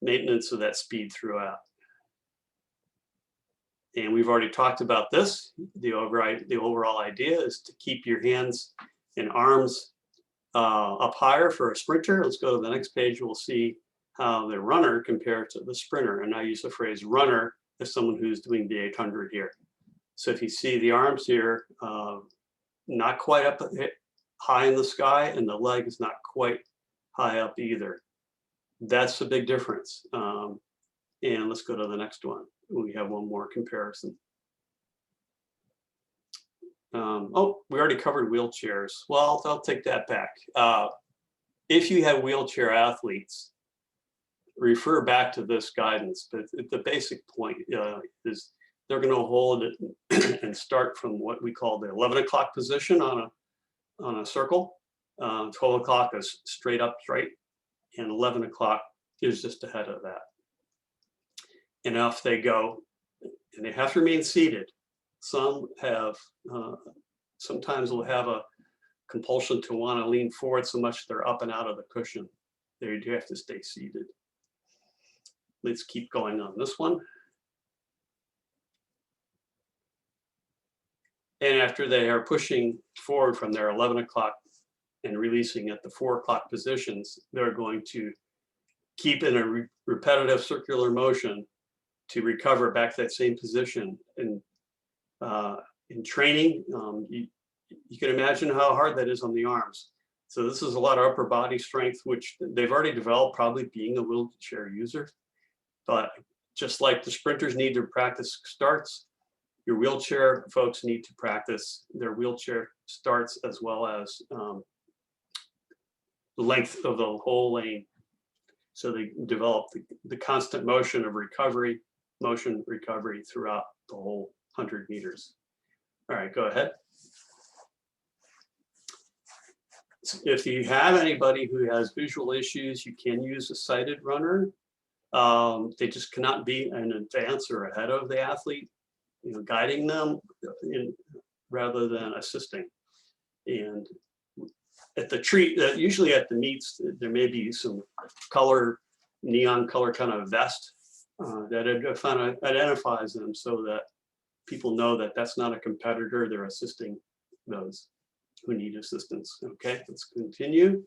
Maintenance of that speed throughout. And we've already talked about this. The overall idea is to keep your hands and arms up higher for a sprinter. Let's go to the next page. We'll see how the runner compared to the sprinter. And I use the phrase runner as someone who's doing the 800 here. So if you see the arms here, not quite up high in the sky, and the leg is not quite high up either. That's a big difference. And let's go to the next one. We have one more comparison. Oh, we already covered wheelchairs. Well, I'll take that back. If you have wheelchair athletes, refer back to this guidance, but the basic point is they're going to hold it and start from what we call the 11 o'clock position on a circle. 12 o'clock is straight up straight, and 11 o'clock is just ahead of that. And off they go, and they have to remain seated. Some have, sometimes will have a compulsion to want to lean forward so much they're up and out of the cushion. They do have to stay seated. Let's keep going on this one. And after they are pushing forward from their 11 o'clock and releasing at the 4 o'clock positions, they're going to keep in a repetitive circular motion to recover back to that same position. And in training, you can imagine how hard that is on the arms. So this is a lot of upper body strength, which they've already developed probably being a wheelchair user. But just like the sprinters need to practice starts, your wheelchair folks need to practice their wheelchair starts as well as the length of the whole lane. So they develop the constant motion of recovery, throughout the whole 100 meters. All right, go ahead. If you have anybody who has visual issues, you can use a sighted runner. They just cannot be in advance or ahead of the athlete, guiding them rather than assisting. And at the treat, usually at the meets, there may be some neon color kind of vest that identifies them so that people know that that's not a competitor, they're assisting those who need assistance. Okay, let's continue.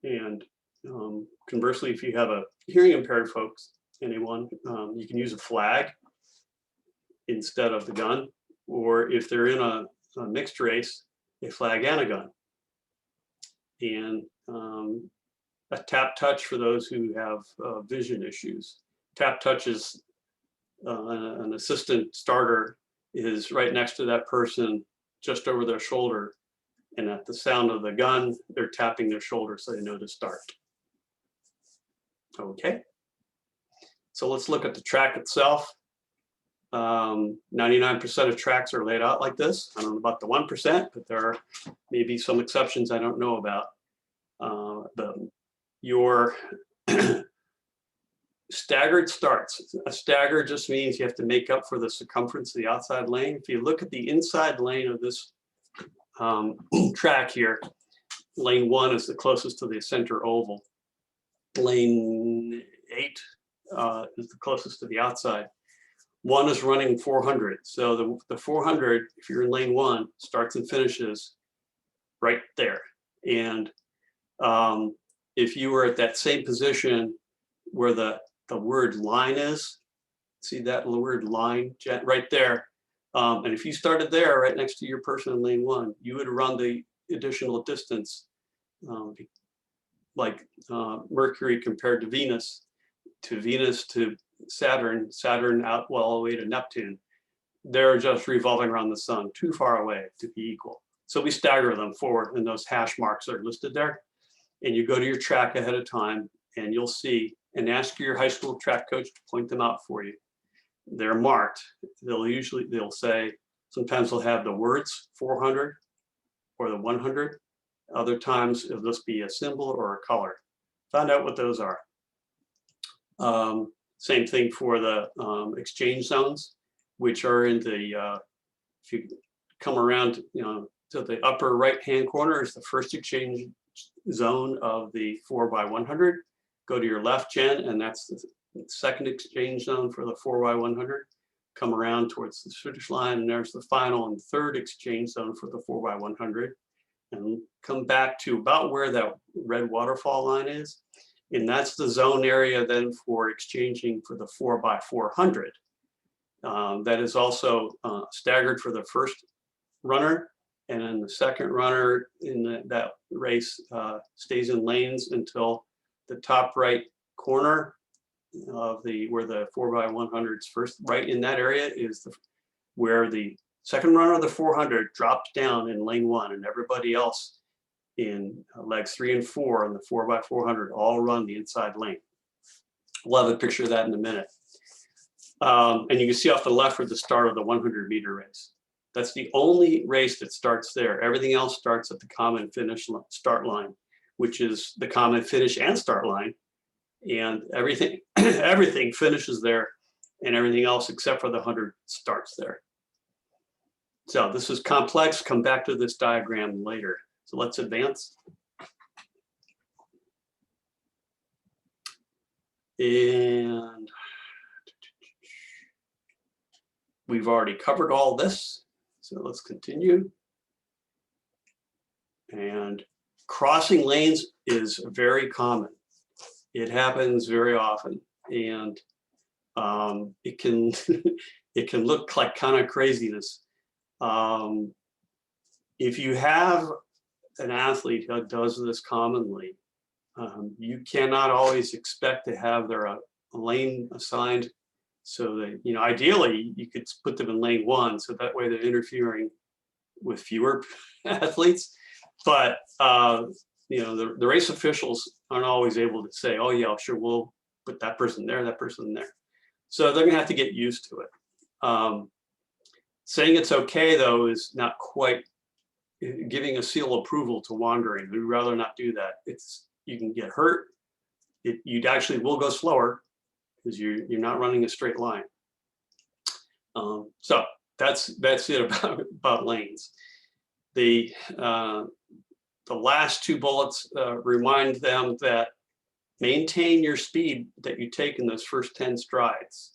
And conversely, if you have a hearing impaired folks, anyone, you can use a flag instead of the gun, or if they're in a mixed race, a flag and a gun. And a tap touch for those who have vision issues. Tap touch is an assistant starter is right next to that person, just over their shoulder. And at the sound of the gun, they're tapping their shoulder so they know to start. Okay. So let's look at the track itself. 99% of tracks are laid out like this. I don't know about the 1%, but there are maybe some exceptions I don't know about. Your staggered starts. A stagger just means you have to make up for the circumference of the outside lane. If you look at the inside lane of this track here, lane 1 is the closest to the center oval. lane 8 is the closest to the outside. One is running 400. So the 400, if you're in lane 1, starts and finishes right there. And if you were at that same position where the word line is, see that word line right there. And if you started there right next to your person in lane 1, you would run the additional distance, like Mercury compared to Venus to Saturn, Saturn out well all the way to Neptune. They're just revolving around the sun, too far away to be equal. So we stagger them forward, and those hash marks are listed there. And you go to your track ahead of time, and you'll see, and ask your high school track coach to point them out for you. They're marked. They'll say, sometimes they'll have the words 400 or the 100. Other times it'll just be a symbol or a color. Find out what those are. Same thing for the exchange zones, which are in the, if you come around, to the upper right-hand corner is the first exchange zone of the 4x100. Go to your left, Jen, and that's the second exchange zone for the 4x100. Come around towards the finish line, and there's the final and third exchange zone for the 4x100. And come back to about where that red waterfall line is. And that's the zone area then for exchanging for the 4x400. That is also staggered for the first runner. And then the second runner in that race stays in lanes until the top right corner of where the 4x100's first, right in that area is where the second runner of the 400 drops down in lane 1, and everybody else in legs 3 and 4 and the 4x400 all run the inside lane. We'll have a picture of that in a minute. And you can see off the left for the start of the 100-meter race. That's the only race that starts there. Everything else starts at the common finish start line, which is the common finish and start line. And everything, everything finishes there, and everything else except for the 100 starts there. So this is complex. Come back to this diagram later. So let's advance. And we've already covered all this. So let's continue. And crossing lanes is very common. It happens very often, and it can it can look like kind of craziness. If you have an athlete who does this commonly, you cannot always expect to have their lane assigned. So that, ideally you could put them in lane 1, so that way they're interfering with fewer athletes. But the race officials aren't always able to say, oh yeah, sure, we'll put that person there, that person there. So they're gonna have to get used to it. Saying it's okay though is not quite giving a seal of approval to wandering. We'd rather not do that. You can get hurt. You actually will go slower because you're not running a straight line. So that's it about lanes. The last 2 bullets remind them that maintain your speed that you take in those first 10 strides.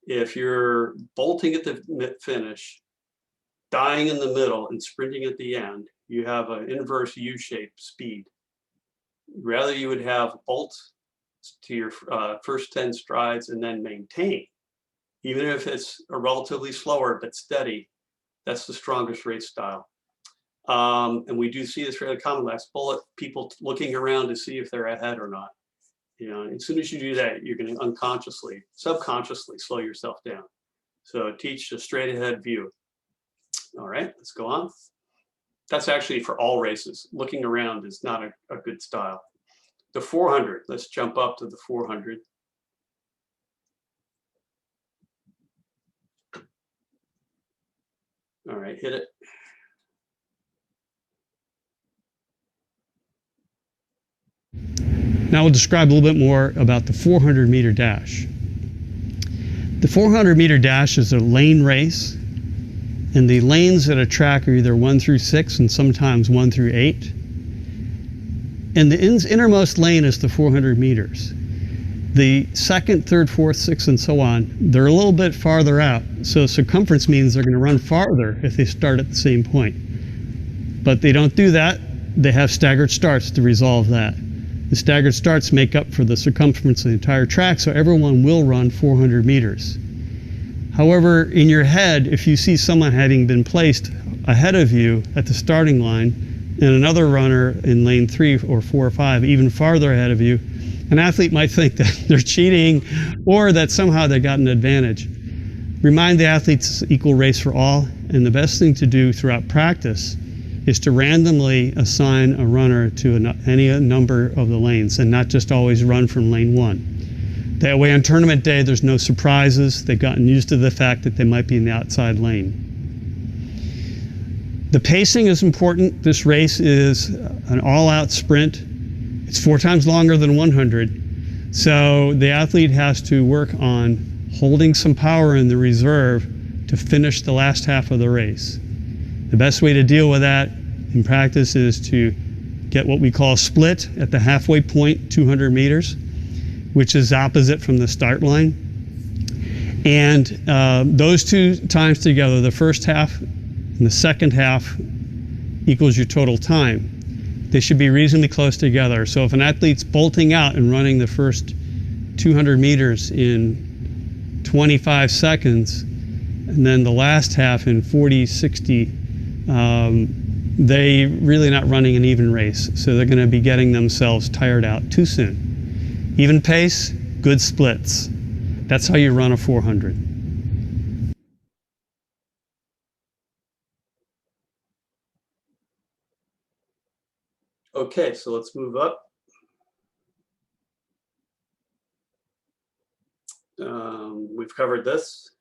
If you're bolting at the finish, dying in the middle, and sprinting at the end, you have an inverse U-shaped speed. Rather, you would have bolt to your first 10 strides and then maintain. Even if it's a relatively slower but steady, that's the strongest race style. And we do see this fairly common. Last bullet, people looking around to see if they're ahead or not. As soon as you do that, you're going to subconsciously slow yourself down. So teach a straight ahead view. All right, let's go on. That's actually for all races. Looking around is not a good style. The 400, let's jump up to the 400. All right, hit it. Now we'll describe a little bit more about the 400-meter dash. The 400-meter dash is a lane race, and the lanes at a track are either 1 through 6 and sometimes 1 through 8. And the innermost lane is the 400 meters. The second, third, fourth, sixth, and so on, they're a little bit farther out. So circumference means they're going to run farther if they start at the same point. But they don't do that. They have staggered starts to resolve that. The staggered starts make up for the circumference of the entire track, so everyone will run 400 meters. However, in your head, if you see someone having been placed ahead of you at the starting line and another runner in lane 3 or 4 or 5 even farther ahead of you, an athlete might think that they're cheating or that somehow they got an advantage. Remind the athletes it's equal race for all, and the best thing to do throughout practice is to randomly assign a runner to any number of the lanes and not just always run from lane 1. That way on tournament day, there's no surprises. They've gotten used to the fact that they might be in the outside lane. The pacing is important. This race is an all-out sprint. It's 4 times longer than 100. So the athlete has to work on holding some power in the reserve to finish the last half of the race. The best way to deal with that in practice is to get what we call a split at the halfway point, 200 meters, which is opposite from the start line. And those 2 times together, the first half and the second half equals your total time. They should be reasonably close together. So if an athlete's bolting out and running the first 200 meters in 25 seconds, and then the last half in 40, 60, they really not running an even race. So they're going to be getting themselves tired out too soon. Even pace, good splits. That's how you run a 400. Okay, so let's move up. We've covered this,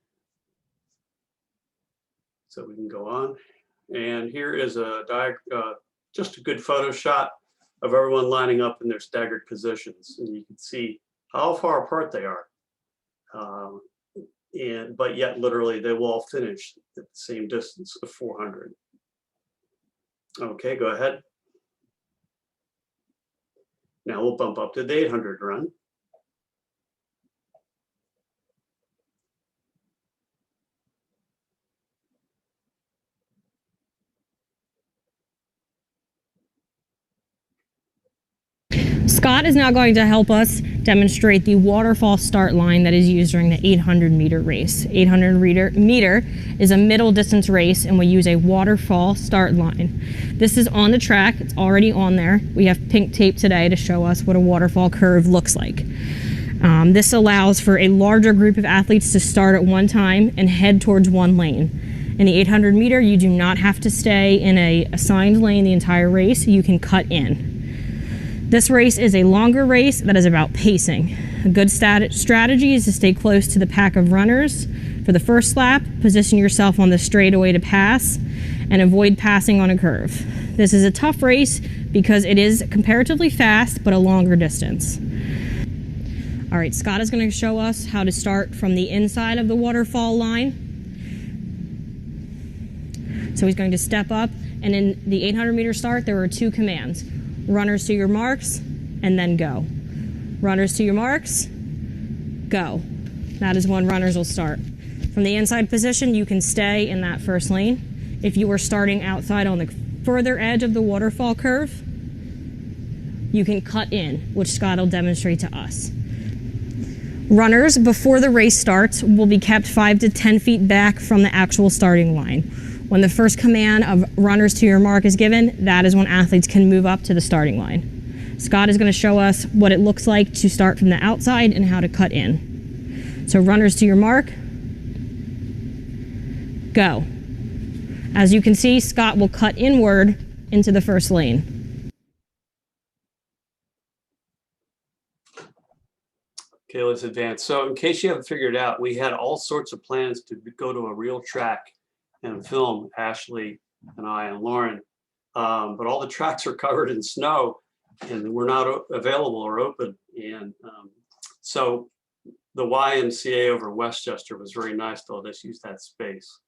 so we can go on. And here is a just a good photo shot of everyone lining up in their staggered positions, and you can see how far apart they are. But yet, literally, they will all finish at the same distance of 400. Okay, go ahead. Now we'll bump up to the 800 run. Scott is now going to help us demonstrate the waterfall start line that is used during the 800 meter race. 800 meter is a middle distance race, and we use a waterfall start line. This is on the track, it's already on there. We have pink tape today to show us what a waterfall curve looks like. This allows for a larger group of athletes to start at one time and head towards one lane. In the 800 meter, you do not have to stay in a assigned lane the entire race, you can cut in. This race is a longer race that is about pacing. A good strategy is to stay close to the pack of runners. For the first lap, position yourself on the straightaway to pass and avoid passing on a curve. This is a tough race because it is comparatively fast, but a longer distance. All right, Scott is going to show us how to start from the inside of the waterfall line. So he's going to step up, and in the 800 meter start, there are 2 commands. Runners to your marks, and then go. Runners to your marks, go. That is when runners will start. From the inside position, you can stay in that first lane. If you are starting outside on the further edge of the waterfall curve, you can cut in, which Scott will demonstrate to us. Runners, before the race starts, will be kept 5 to 10 feet back from the actual starting line. When the first command of runners to your mark is given, that is when athletes can move up to the starting line. Scott is going to show us what it looks like to start from the outside and how to cut in. So runners to your mark, go. As you can see, Scott will cut inward into the first lane. Okay, let's advance. So in case you haven't figured out, we had all sorts of plans to go to a real track and film, Ashley and I and Lauren, but all the tracks are covered in snow and we're not available or open. And so the YMCA over Westchester was very nice to let us use that space.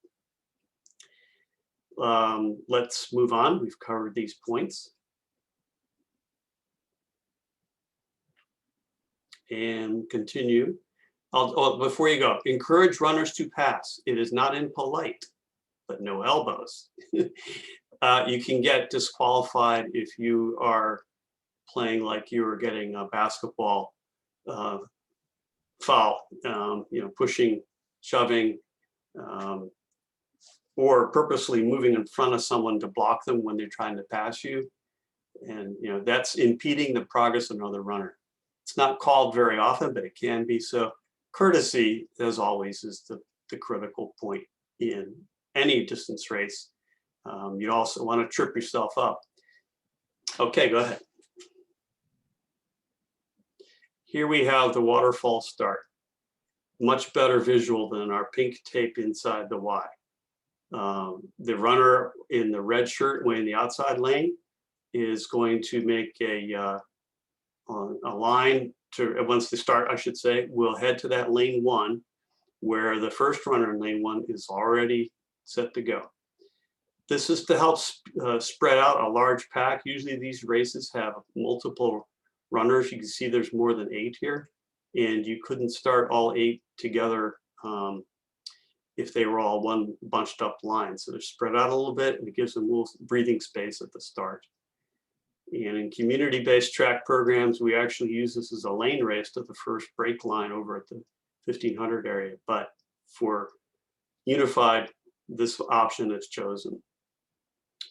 Let's move on. We've covered these points. and continue. Before you go, encourage runners to pass. It is not impolite, but no elbows. You can get disqualified if you are playing like you were getting a basketball foul, pushing, shoving, or purposely moving in front of someone to block them when they're trying to pass you. And that's impeding the progress of another runner. It's not called very often, but it can be. So courtesy, as always, is the critical point in any distance race. You also want to trip yourself up. Okay, go ahead. Here we have the waterfall start. Much better visual than our pink tape inside the Y. The runner in the red shirt way in the outside lane is going to make a line to, once they start, I should say, we'll head to that lane 1 where the first runner in lane 1 is already set to go. This is to help spread out a large pack. Usually these races have multiple runners. You can see there's more than 8 here, and you couldn't start all 8 together if they were all one bunched up line. So they're spread out a little bit, and it gives them a little breathing space at the start. And in community-based track programs, we actually use this as a lane race to the first break line over at the 1500 area. But for unified, this option is chosen.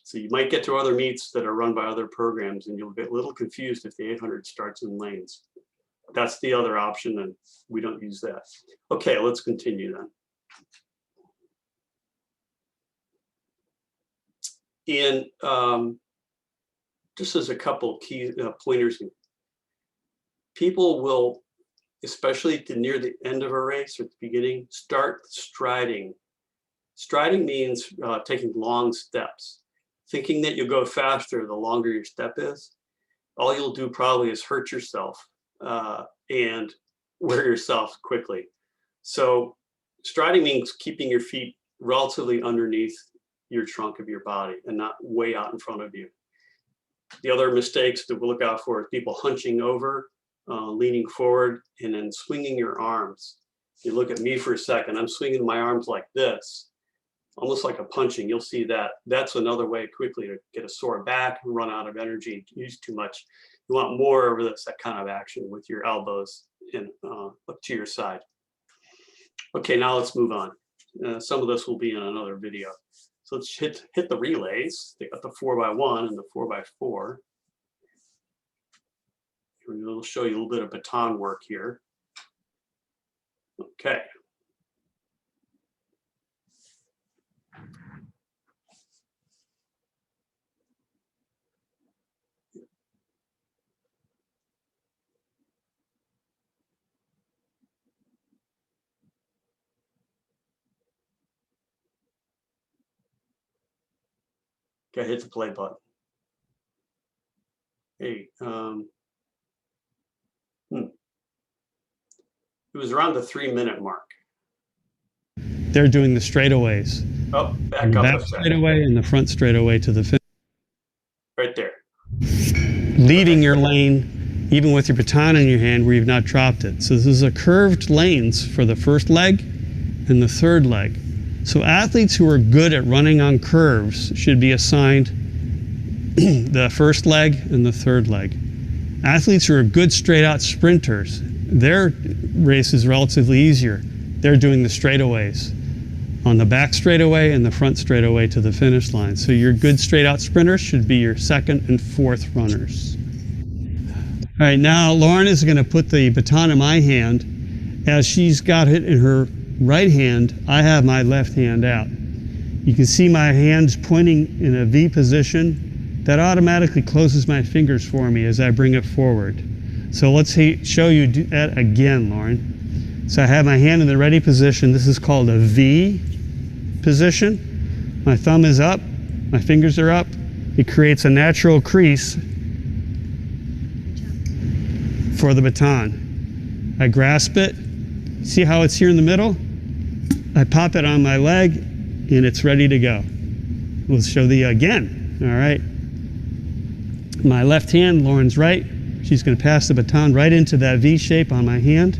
So you might get to other meets that are run by other programs, and you'll get a little confused if the 800 starts in lanes. That's the other option, and we don't use that. Okay, let's continue then. And just as a couple key pointers, people will, especially near the end of a race or at the beginning, start striding. Striding means taking long steps. Thinking that you'll go faster the longer your step is, all you'll do probably is hurt yourself and wear yourself quickly. So striding means keeping your feet relatively underneath your trunk of your body and not way out in front of you. The other mistakes that we'll look out for is people hunching over, leaning forward, and then swinging your arms. You look at me for a second, I'm swinging my arms like this, almost like a punching. You'll see that. That's another way quickly to get a sore back and run out of energy, use too much. You want more of this, that kind of action with your elbows and up to your side. Okay, now let's move on. Some of this will be in another video. So let's hit the relays. They got the 4x1 and the 4x4. We'll show you a little bit of baton work here. Okay. Okay, hit the play button. Hey, it was around the 3-minute mark. They're doing the straightaways. Oh, back The up back a second. straightaway and the front straightaway to the finish. Right there. Leading your lane, even with your baton in your hand where you've not dropped it. So this is a curved lanes for the first leg and the third leg. So athletes who are good at running on curves should be assigned the first leg and the third leg. Athletes who are good straight out sprinters, their race is relatively easier. They're doing the straightaways on the back straightaway and the front straightaway to the finish line. So your good straight out sprinters should be your second and fourth runners. All right, now Lauren is going to put the baton in my hand. As she's got it in her right hand, I have my left hand out. You can see my hands pointing in a V position. That automatically closes my fingers for me as I bring it forward. So let's show you that again, Lauren. So I have my hand in the ready position. This is called a V position. My thumb is up, my fingers are up. It creates a natural crease for the baton. I grasp it. See how it's here in the middle? I pop it on my leg and it's ready to go. We'll show the again. All right. My left hand, Lauren's right. She's going to pass the baton right into that V shape on my hand.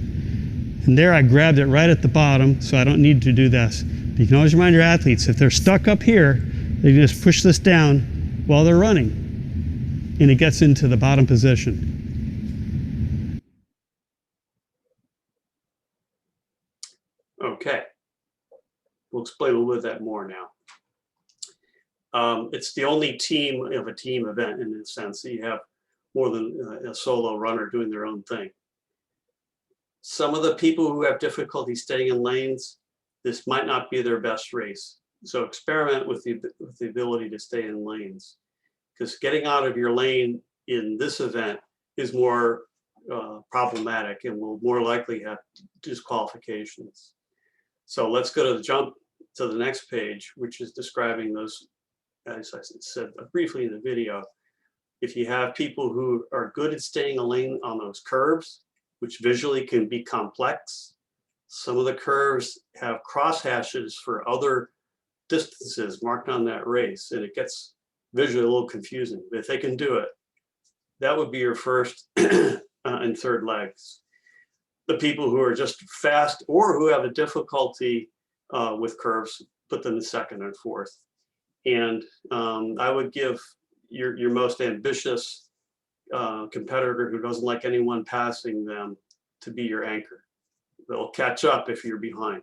And there I grabbed it right at the bottom, so I don't need to do this. But you can always remind your athletes, if they're stuck up here, they can just push this down while they're running, and it gets into the bottom position. Okay. We'll explain a little bit of that more now. It's the only team of a team event in a sense that you have more than a solo runner doing their own thing. Some of the people who have difficulty staying in lanes, this might not be their best race. So experiment with the ability to stay in lanes, because getting out of your lane in this event is more problematic and will more likely have disqualifications. So let's go to the next page, which is describing those, as I said briefly in the video. If you have people who are good at staying in lane on those curves, which visually can be complex, some of the curves have crosshashes for other distances marked on that race, and it gets visually a little confusing. But if they can do it, that would be your first and third legs. The people who are just fast or who have a difficulty with curves, put them in second and fourth. And I would give your most ambitious competitor who doesn't like anyone passing them to be your anchor. They'll catch up if you're behind.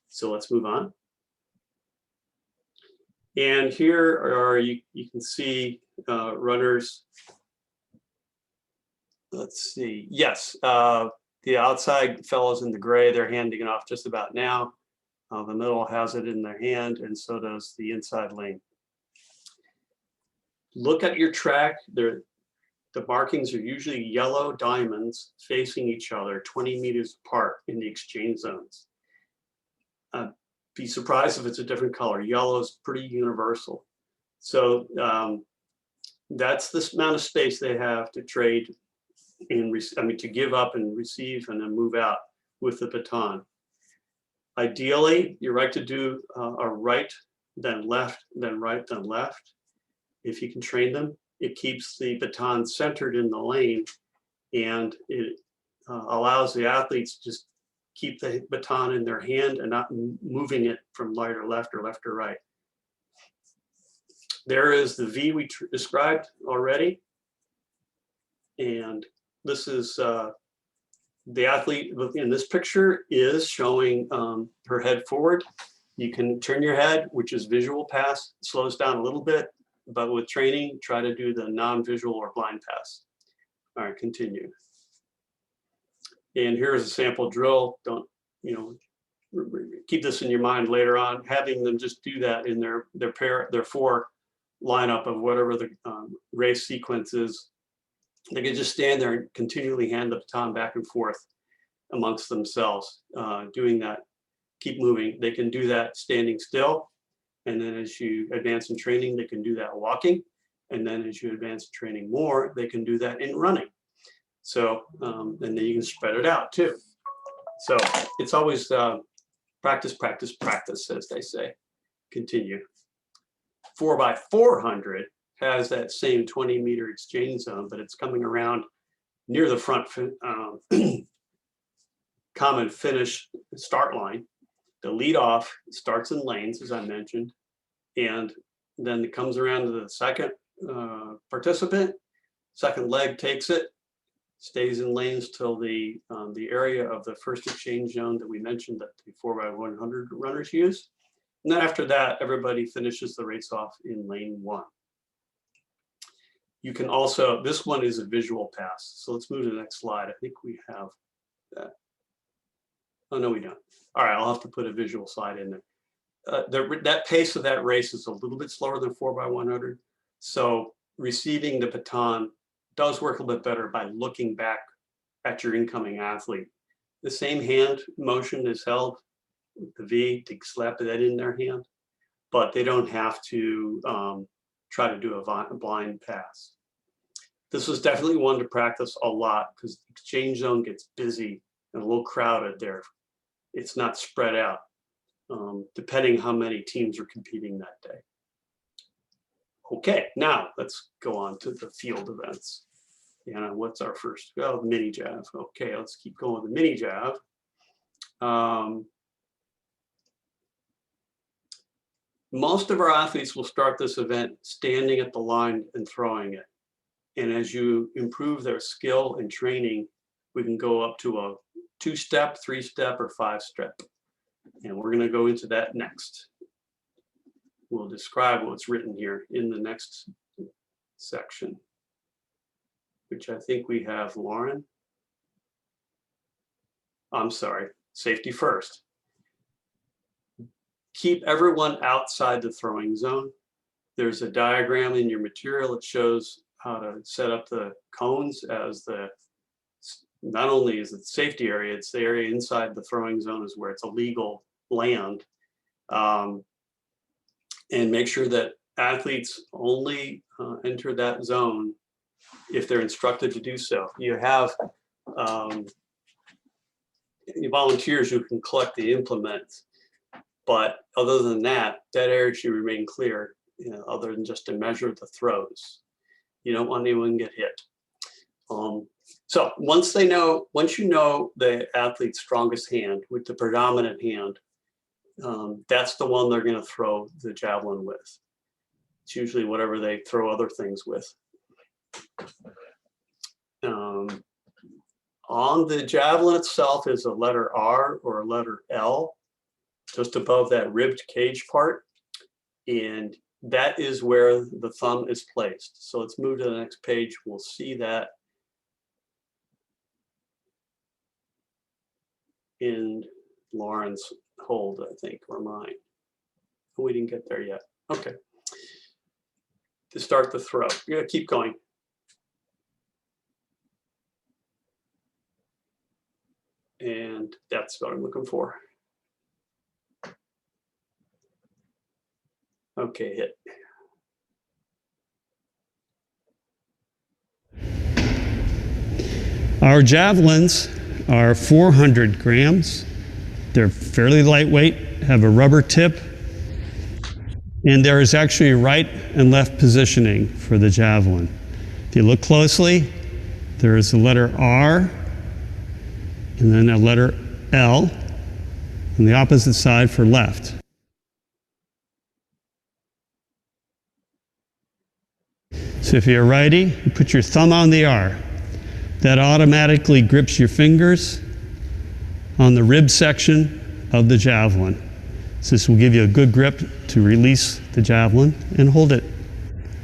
So let's move on. And here are, you can see runners. Let's see, yes, the outside fellows in the gray, they're handing it off just about now. The middle has it in their hand, and so does the inside lane. Look at your track. The markings are usually yellow diamonds facing each other 20 meters apart in the exchange zones. Be surprised if it's a different color. Yellow is pretty universal. So that's the amount of space they have to trade to give up and receive and then move out with the baton. Ideally, you're right to do a right, then left, then right, then left. If you can train them, it keeps the baton centered in the lane, and it allows the athletes to just keep the baton in their hand and not moving it from right or left or right. There is the V we described already. And this is the athlete in this picture is showing her head forward. You can turn your head, which is visual pass, slows down a little bit, but with training, try to do the non-visual or blind pass. All right, continue. And here's a sample drill. Don't, keep this in your mind later on, having them just do that in their four lineup of whatever the race sequence is. They can just stand there and continually hand the baton back and forth amongst themselves, doing that, keep moving. They can do that standing still. And then as you advance in training, they can do that walking. And then as you advance in training more, they can do that in running. So, and then you can spread it out too. So it's always practice, practice, practice, as they say. Continue. 4x400 has that same 20-meter exchange zone, but it's coming around near the front common finish start line. The lead off starts in lanes, as I mentioned, and then it comes around to the second participant. Second leg takes it, stays in lanes till the area of the first exchange zone that we mentioned that the 4x100 runners use. And then after that, everybody finishes the race off in lane 1. You can also, this one is a visual pass. So let's move to the next slide. I think we have that. Oh, no, we don't. All right, I'll have to put a visual slide in there. That pace of that race is a little bit slower than 4x100. So receiving the baton does work a little bit better by looking back at your incoming athlete. The same hand motion is held with the V to slap that in their hand, but they don't have to try to do a blind pass. This was definitely one to practice a lot because the exchange zone gets busy and a little crowded there. It's not spread out, depending how many teams are competing that day. Okay, now let's go on to the field events. And what's our first? Oh, mini jav. Okay, let's keep going with the mini jav. Most of our athletes will start this event standing at the line and throwing it. And as you improve their skill and training, we can go up to a 2-step, 3-step, or 5-step. And we're going to go into that next. We'll describe what's written here in the next section, which I think we have Lauren. I'm sorry, safety first. Keep everyone outside the throwing zone. There's a diagram in your material that shows how to set up the cones as not only is it the safety area, it's the area inside the throwing zone is where it's a legal land. And make sure that athletes only enter that zone if they're instructed to do so. You have volunteers who can collect the implements, but other than that, that area should remain clear, other than just to measure the throws. You don't want anyone to get hit. So once you know the athlete's strongest hand with the predominant hand, that's the one they're going to throw the javelin with. It's usually whatever they throw other things with. On the javelin itself is a letter R or a letter L, just above that ribbed cage part. And that is where the thumb is placed. So let's move to the next page. We'll see that in Lauren's hold, I think, or mine. Oh, we didn't get there yet. Okay. To start the throw, you're gonna keep going. And that's what I'm looking for. Okay, hit. Our javelins are 400 grams. They're fairly lightweight, have a rubber tip, and there is actually right and left positioning for the javelin. If you look closely, there is a letter R and then a letter L on the opposite side for left. So if you're a righty, you put your thumb on the R. That automatically grips your fingers on the rib section of the javelin. So this will give you a good grip to release the javelin and hold it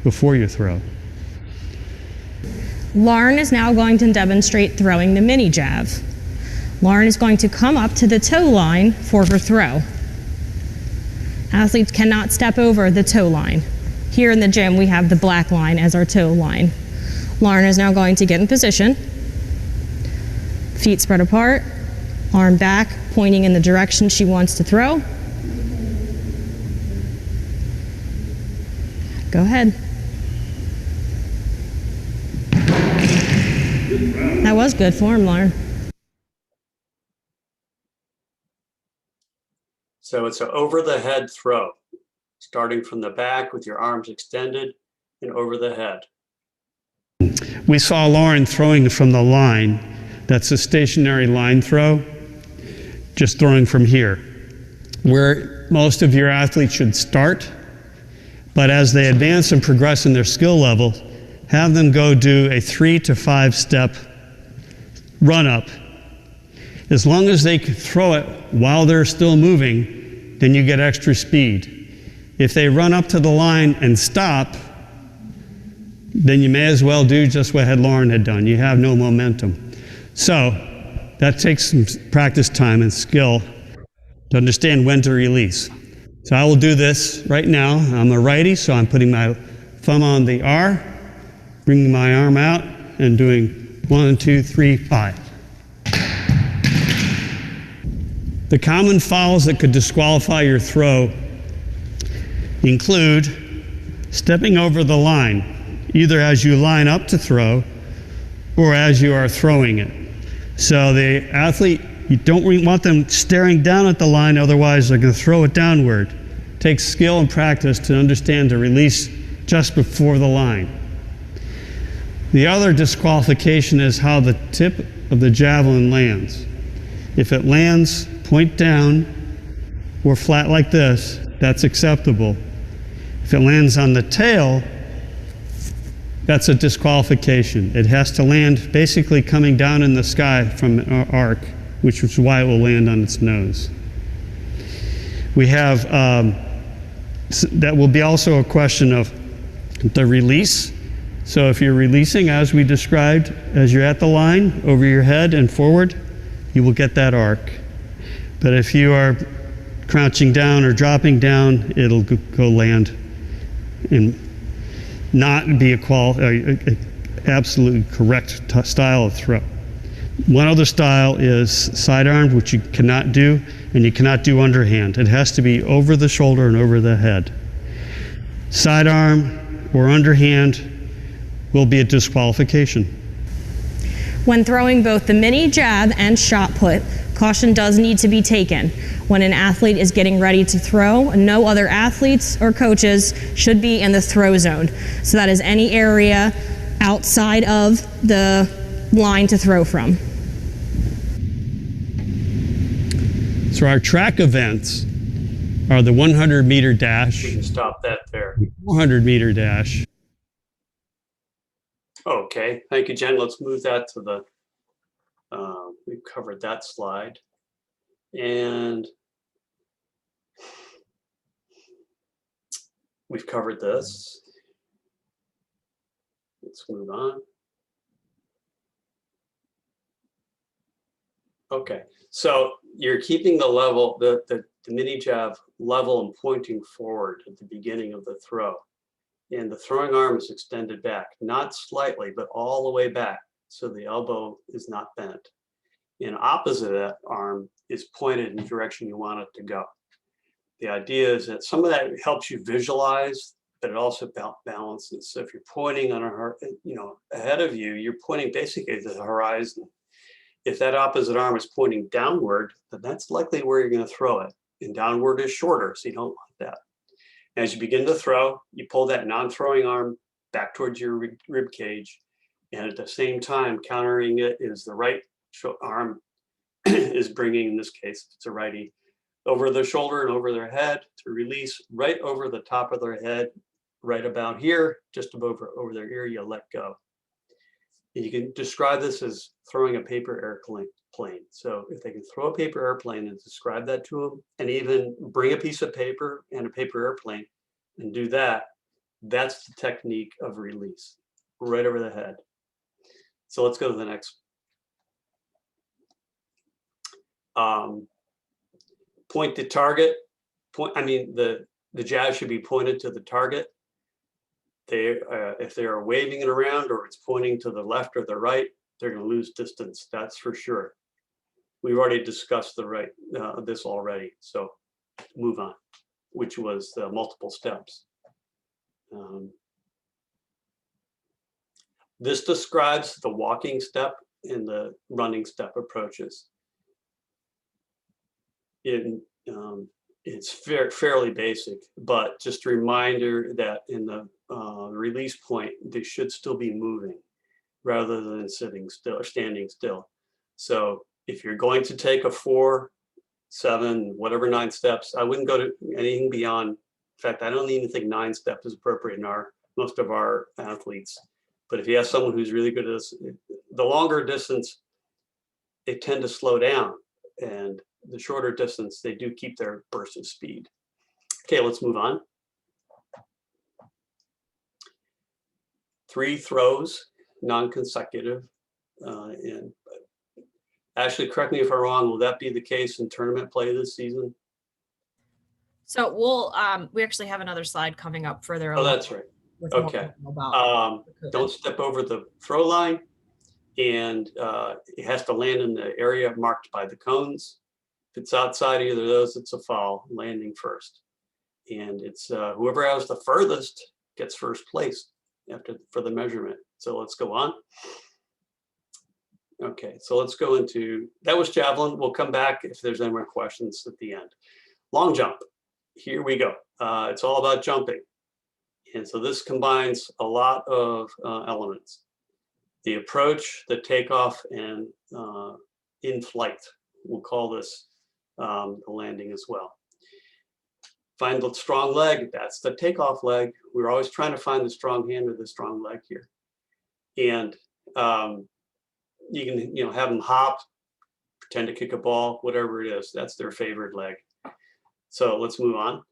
before you throw. Lauren is now going to demonstrate throwing the mini jav. Lauren is going to come up to the toe line for her throw. Athletes cannot step over the toe line. Here in the gym, we have the black line as our toe line. Lauren is now going to get in position. Feet spread apart, arm back, pointing in the direction she wants to throw. Go ahead. That was good form, Lauren. So it's an over the head throw, starting from the back with your arms extended and over the head. We saw Lauren throwing from the line. That's a stationary line throw, just throwing from here, where most of your athletes should start. But as they advance and progress in their skill level, have them go do a 3 to 5 step run up. As long as they can throw it while they're still moving, then you get extra speed. If they run up to the line and stop, then you may as well do just what Lauren had done. You have no momentum. So that takes some practice time and skill to understand when to release. So I will do this right now. I'm a righty, so I'm putting my thumb on the R, bringing my arm out, and doing 1, 2, 3, 5. The common fouls that could disqualify your throw include stepping over the line, either as you line up to throw or as you are throwing it. So the athlete, you don't want them staring down at the line, otherwise they're going to throw it downward. It takes skill and practice to understand to release just before the line. The other disqualification is how the tip of the javelin lands. If it lands point down or flat like this, that's acceptable. If it lands on the tail, that's a disqualification. It has to land basically coming down in the sky from an arc, which is why it will land on its nose. We have, that will be also a question of the release. So if you're releasing, as we described, as you're at the line, over your head and forward, you will get that arc. But if you are crouching down or dropping down, it'll go land and not be a absolutely correct style of throw. One other style is sidearm, which you cannot do, and you cannot do underhand. It has to be over the shoulder and over the head. Sidearm or underhand will be a disqualification. When throwing both the mini jab and shot put, caution does need to be taken. When an athlete is getting ready to throw, no other athletes or coaches should be in the throw zone. So that is any area outside of the line to throw from. So our track events are the 100-meter dash, We can stop that there. 400-meter dash. Okay, thank you, Jen. Let's move that to the, we've covered that slide. And we've covered this. Let's move on. Okay, so you're keeping the level, the mini jab level and pointing forward at the beginning of the throw. And the throwing arm is extended back, not slightly, but all the way back. So the elbow is not bent. And opposite of that arm is pointed in the direction you want it to go. The idea is that some of that helps you visualize, but it also balances. So if you're pointing on ahead of you, you're pointing basically to the horizon. If that opposite arm is pointing downward, then that's likely where you're going to throw it. And downward is shorter, so you don't want that. As you begin to throw, you pull that non-throwing arm back towards your rib cage, and at the same time, countering it is the right arm is bringing, in this case, it's a righty, over their shoulder and over their head to release right over the top of their head, right about here, just over their ear, you let go. And you can describe this as throwing a paper airplane. So if they can throw a paper airplane and describe that to them, and even bring a piece of paper and a paper airplane and do that, that's the technique of release, right over the head. So let's go to the next. Point the target. The jab should be pointed to the target. If they are waving it around or it's pointing to the left or the right, they're going to lose distance. That's for sure. We've already discussed this already. So move on, which was the multiple steps. This describes the walking step and the running step approaches. It's fairly basic, but just a reminder that in the release point, they should still be moving rather than sitting still or standing still. So if you're going to take a 4, 7, whatever 9 steps, I wouldn't go to anything beyond. In fact, I don't even think 9 steps is appropriate in most of our athletes. But if you have someone who's really good at this, the longer distance, they tend to slow down, and the shorter distance, they do keep their burst of speed. Okay, let's move on. 3 throws, non-consecutive. And Ashley, correct me if I'm wrong, will that be the case in tournament play this season? So we'll, we actually have another slide coming up further Oh, along. that's right. with more Okay. about Don't step over the throw line, and it has to land in the area marked by the cones. If it's outside either of those, it's a foul, landing first. And it's whoever has the furthest gets first place for the measurement. So let's go on. Okay, so let's go into, that was javelin. We'll come back if there's any more questions at the end. Long jump, here we go. It's all about jumping. And so this combines a lot of elements. the approach, the takeoff, and in flight. We'll call this the landing as well. Find the strong leg, that's the takeoff leg. We're always trying to find the strong hand or the strong leg here. And you can have them hop, pretend to kick a ball, whatever it is, that's their favorite leg. So let's move on.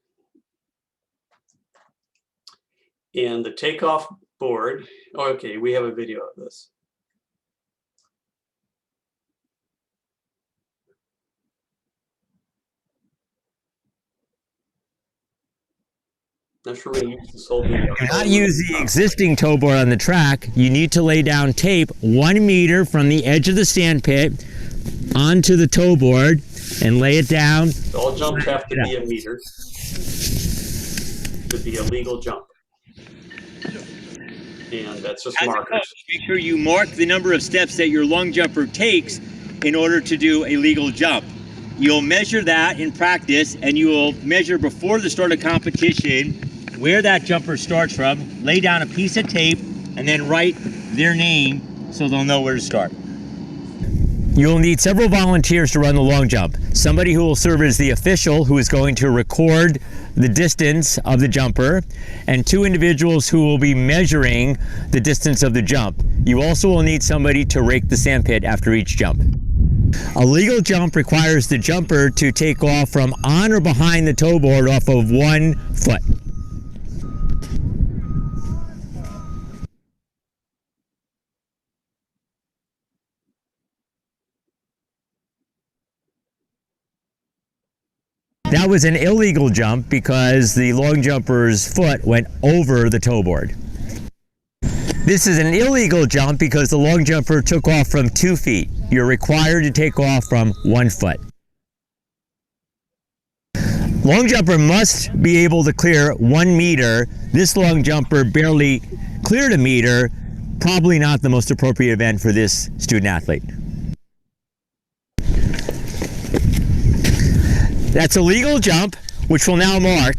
And the takeoff board, okay, we have a video of this. Not sure we use this whole video. Do not use the existing tow board on the track. You need to lay down tape 1 meter from the edge of the sand pit onto the tow board and lay it down. All jumps have to be a meter to be a legal jump. And that's just As a markers. coach, make sure you mark the number of steps that your long jumper takes in order to do a legal jump. You'll measure that in practice, and you will measure before the start of competition where that jumper starts from, lay down a piece of tape, and then write their name so they'll know where to start. You'll need several volunteers to run the long jump. Somebody who will serve as the official who is going to record the distance of the jumper, and 2 individuals who will be measuring the distance of the jump. You also will need somebody to rake the sandpit after each jump. A legal jump requires the jumper to take off from on or behind the tow board off of 1 foot. That was an illegal jump because the long jumper's foot went over the tow board. This is an illegal jump because the long jumper took off from 2 feet. You're required to take off from 1 foot. Long jumper must be able to clear 1 meter. This long jumper barely cleared a meter. Probably not the most appropriate event for this student athlete. That's a legal jump, which we'll now mark.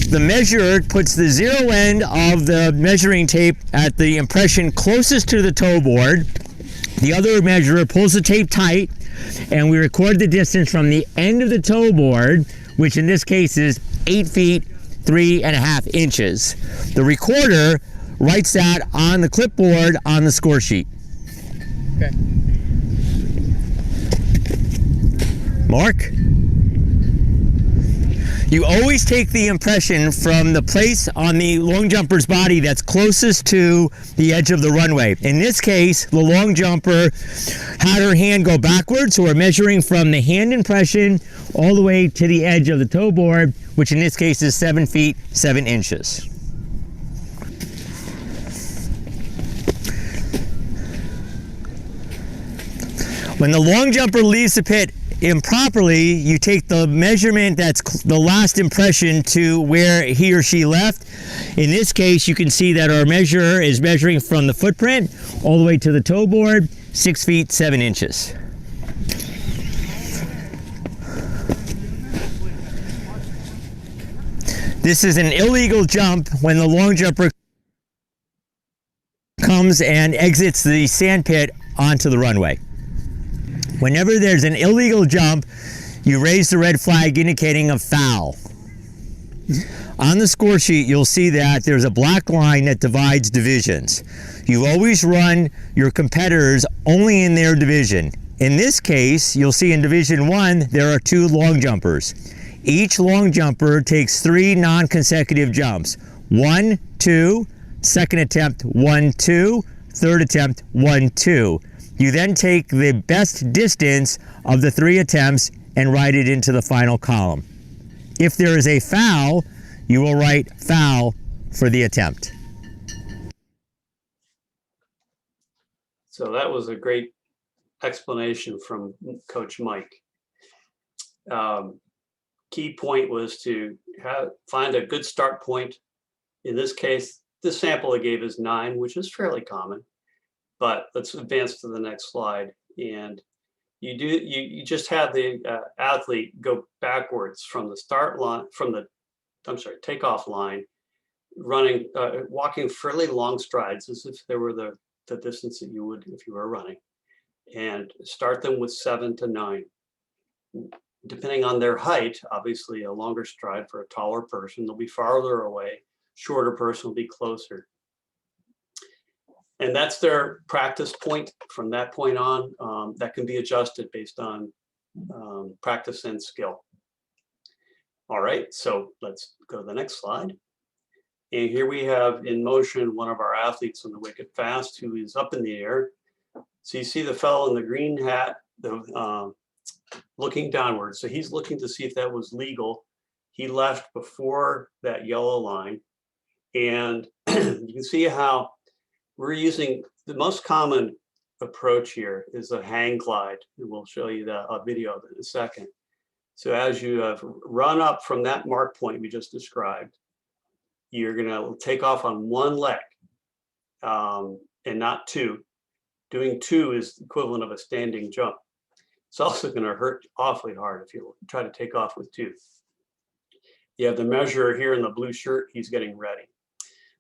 The measurer puts the 0 end of the measuring tape at the impression closest to the tow board. The other measurer pulls the tape tight, and we record the distance from the end of the tow board, which in this case is 8 feet, 3.5 inches. The recorder writes that on the clipboard on the score sheet. Okay. Mark? You always take the impression from the place on the long jumper's body that's closest to the edge of the runway. In this case, the long jumper had her hand go backwards, so we're measuring from the hand impression all the way to the edge of the tow board, which in this case is 7 feet, 7 inches. When the long jumper leaves the pit improperly, you take the measurement that's the last impression to where he or she left. In this case, you can see that our measurer is measuring from the footprint all the way to the tow board, 6 feet, 7 inches. This is an illegal jump when the long jumper comes and exits the sand pit onto the runway. Whenever there's an illegal jump, you raise the red flag indicating a foul. On the score sheet, you'll see that there's a black line that divides divisions. You always run your competitors only in their division. In this case, you'll see in Division 1, there are 2 long jumpers. Each long jumper takes 3 non-consecutive jumps. 1, 2, second attempt, 1, 2, third attempt, 1, 2. You then take the best distance of the 3 attempts and write it into the final column. If there is a foul, you will write foul for the attempt. So that was a great explanation from Coach Mike. Key point was to find a good start point. In this case, the sample I gave is 9, which is fairly common. But let's advance to the next slide. And you just have the athlete go backwards from the start line, takeoff line, running, walking fairly long strides as if they were the the distance that you would if you were running, and start them with 7 to 9. Depending on their height, obviously a longer stride for a taller person, they'll be farther away, shorter person will be closer. And that's their practice point. From that point on, that can be adjusted based on practice and skill. All right, so let's go to the next slide. And here we have in motion one of our athletes on the Wicked Fast who is up in the air. So you see the fellow in the green hat, looking downward. So he's looking to see if that was legal. He left before that yellow line. And you can see how we're using the most common approach here is a hang glide. And we'll show you a video of it in a second. So as you have run up from that mark point we just described, you're gonna take off on one leg and not two. Doing two is the equivalent of a standing jump. It's also gonna hurt awfully hard if you try to take off with two. You have the measurer here in the blue shirt, he's getting ready.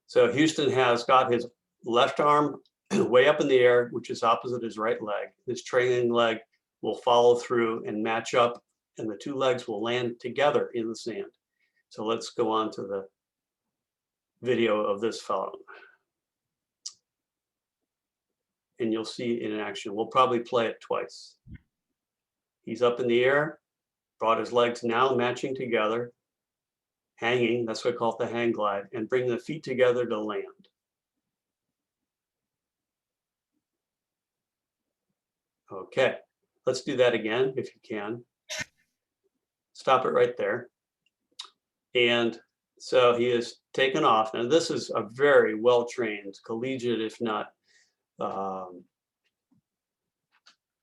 So Houston has got his left arm way up in the air, which is opposite his right leg. His trailing leg will follow through and match up, and the two legs will land together in the sand. So let's go on to the video of this fellow. And you'll see in action. We'll probably play it twice. He's up in the air, brought his legs now matching together, hanging, that's what I call it, the hang glide, and bring the feet together to land. Okay, let's do that again if you can. Stop it right there. And so he is taken off. Now this is a very well-trained collegiate, if not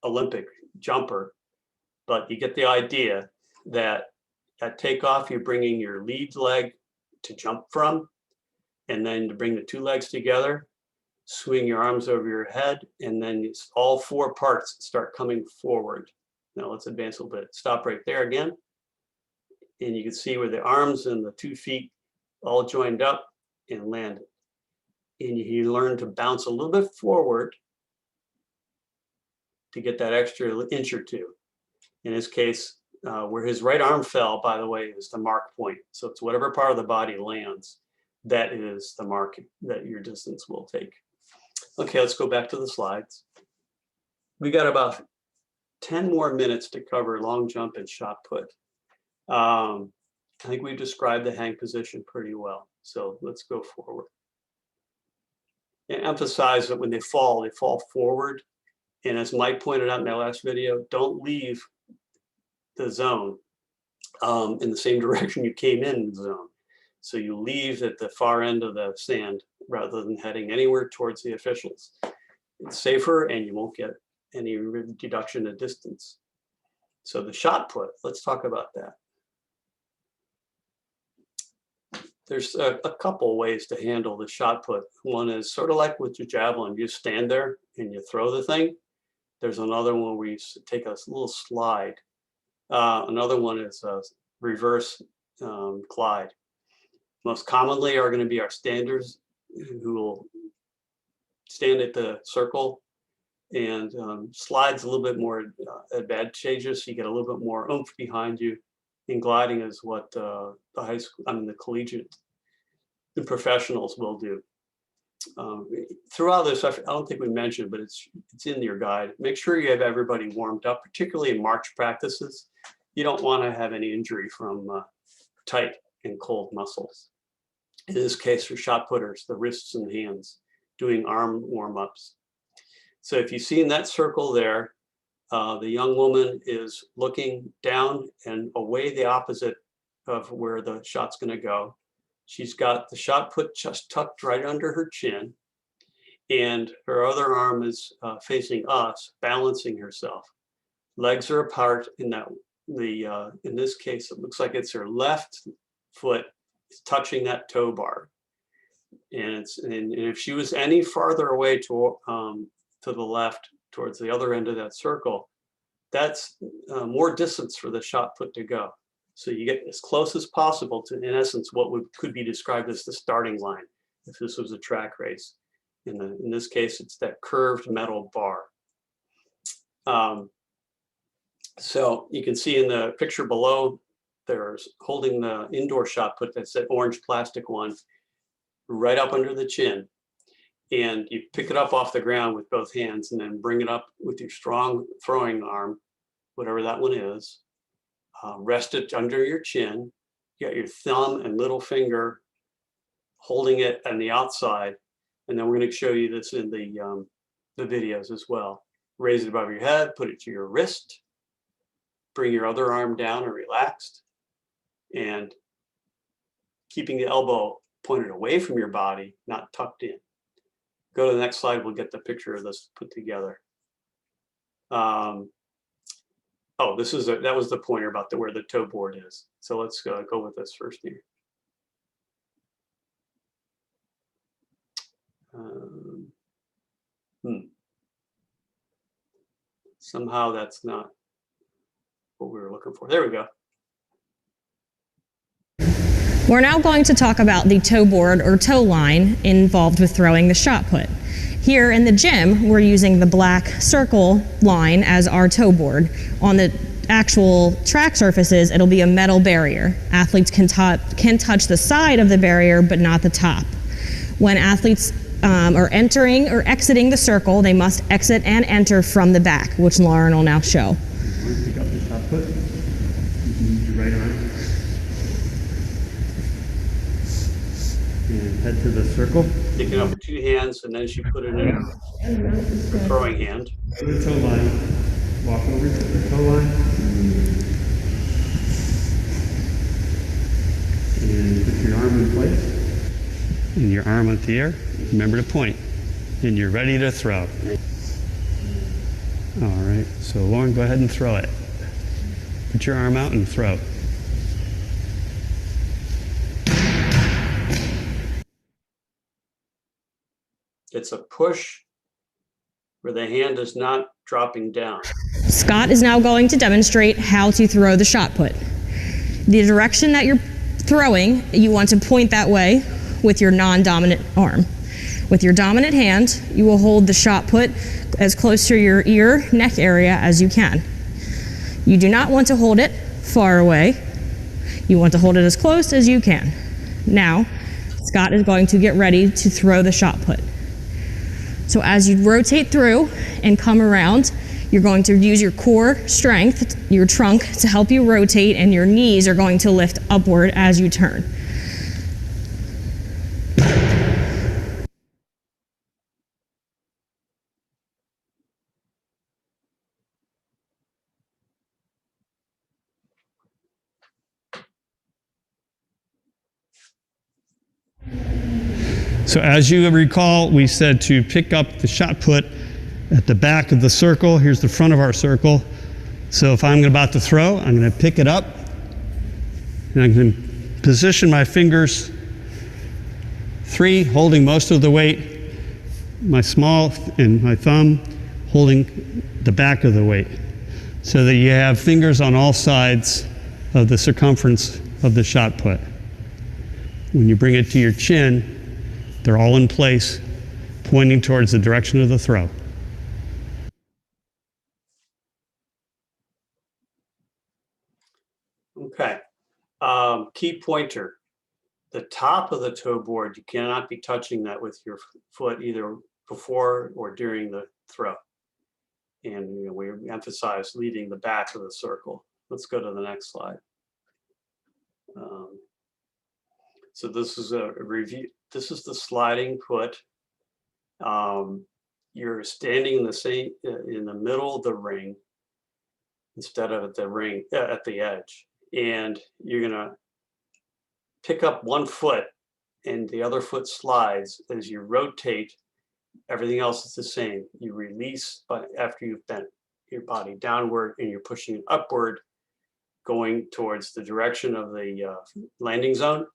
Olympic jumper, but you get the idea that at takeoff, you're bringing your lead leg to jump from, and then to bring the two legs together, swing your arms over your head, and then it's all four parts start coming forward. Now let's advance a little bit. Stop right there again. And you can see where the arms and the 2 feet all joined up and landed. And you learn to bounce a little bit forward to get that extra inch or two. In this case, where his right arm fell, by the way, is the mark point. So it's whatever part of the body lands, that is the mark that your distance will take. Okay, let's go back to the slides. We got about 10 more minutes to cover long jump and shot put. I think we've described the hang position pretty well. So let's go forward. And emphasize that when they fall forward. And as Mike pointed out in that last video, don't leave the zone in the same direction you came in the zone. So you leave at the far end of the sand rather than heading anywhere towards the officials. It's safer and you won't get any deduction of distance. So the shot put, let's talk about that. There's a couple ways to handle the shot put. One is sort of like with your javelin, you stand there and you throw the thing. There's another one where you take a little slide. Another one is a reverse glide. Most commonly are going to be our standers who will stand at the circle and slides a little bit more advantageous. So you get a little bit more oomph behind you. And gliding is what the high school, the collegiate, the professionals will do. Throughout this, I don't think we mentioned, but it's in your guide. Make sure you have everybody warmed up, particularly in March practices. You don't want to have any injury from tight and cold muscles. In this case, for shot putters, the wrists and hands, doing arm warm-ups. So if you see in that circle there, the young woman is looking down and away the opposite of where the shot's going to go. She's got the shot put just tucked right under her chin, and her other arm is facing us, balancing herself. Legs are apart. In this case, it looks like it's her left foot is touching that toe bar, and if she was any farther away to the left, towards the other end of that circle, that's more distance for the shot put to go. So you get as close as possible to, in essence, what could be described as the starting line, if this was a track race. In this case, it's that curved metal bar. So you can see in the picture below, there's holding the indoor shot put, that's that orange plastic one, right up under the chin. And you pick it up off the ground with both hands and then bring it up with your strong throwing arm, whatever that one is. Rest it under your chin. You got your thumb and little finger holding it on the outside. And then we're going to show you this in the videos as well. Raise it above your head, put it to your wrist, bring your other arm down and relaxed, and keeping the elbow pointed away from your body, not tucked in. Go to the next slide, we'll get the picture of this put together. Oh, that was the pointer about where the toe board is. So let's go with this first here. Somehow that's not what we were looking for. There we go. We're now going to talk about the toe board or toe line involved with throwing the shot put. Here in the gym, we're using the black circle line as our toe board. On the actual track surfaces, it'll be a metal barrier. Athletes can touch the side of the barrier, but not the top. When athletes are entering or exiting the circle, they must exit and enter from the back, which Lauren will now show. Pick up the shot put. Use your right arm. And head to the circle. Take it up with 2 hands, and then as you put it in the throwing hand. To the toe line. Walk over to the toe line. And put your arm in place. And your arm up the air. Remember to point. And you're ready to throw. All right, so Lauren, go ahead and throw it. Put your arm out and throw. It's a push where the hand is not dropping down. Scott is now going to demonstrate how to throw the shot put. The direction that you're throwing, you want to point that way with your non-dominant arm. With your dominant hand, you will hold the shot put as close to your ear, neck area as you can. You do not want to hold it far away. You want to hold it as close as you can. Now, Scott is going to get ready to throw the shot put. So as you rotate through and come around, you're going to use your core strength, your trunk, to help you rotate, and your knees are going to lift upward as you turn. So as you recall, we said to pick up the shot put at the back of the circle. Here's the front of our circle. So if I'm about to throw, I'm going to pick it up, and I'm going to position my fingers 3, holding most of the weight, my small and my thumb holding the back of the weight, so that you have fingers on all sides of the circumference of the shot put. When you bring it to your chin, they're all in place, pointing towards the direction of the throw. Okay. Key pointer. The top of the toe board, you cannot be touching that with your foot either before or during the throw. And we emphasize leading the back of the circle. Let's go to the next slide. So this is a review. This is the sliding put. You're standing in the middle of the ring instead of at the ring at the edge, and you're gonna pick up one foot, and the other foot slides as you rotate. Everything else is the same. You release, but after you've bent your body downward and you're pushing upward, going towards the direction of the landing zone.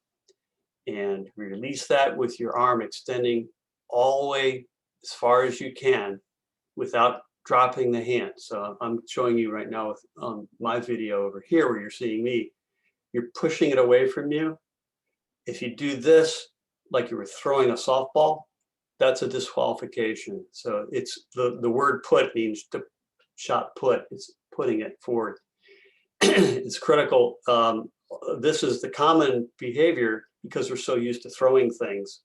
And release that with your arm extending all the way as far as you can without dropping the hand. So I'm showing you right now with my video over here where you're seeing me. You're pushing it away from you. If you do this like you were throwing a softball, that's a disqualification. So it's the word put means to shot put, it's putting it forward. It's critical. This is the common behavior because we're so used to throwing things.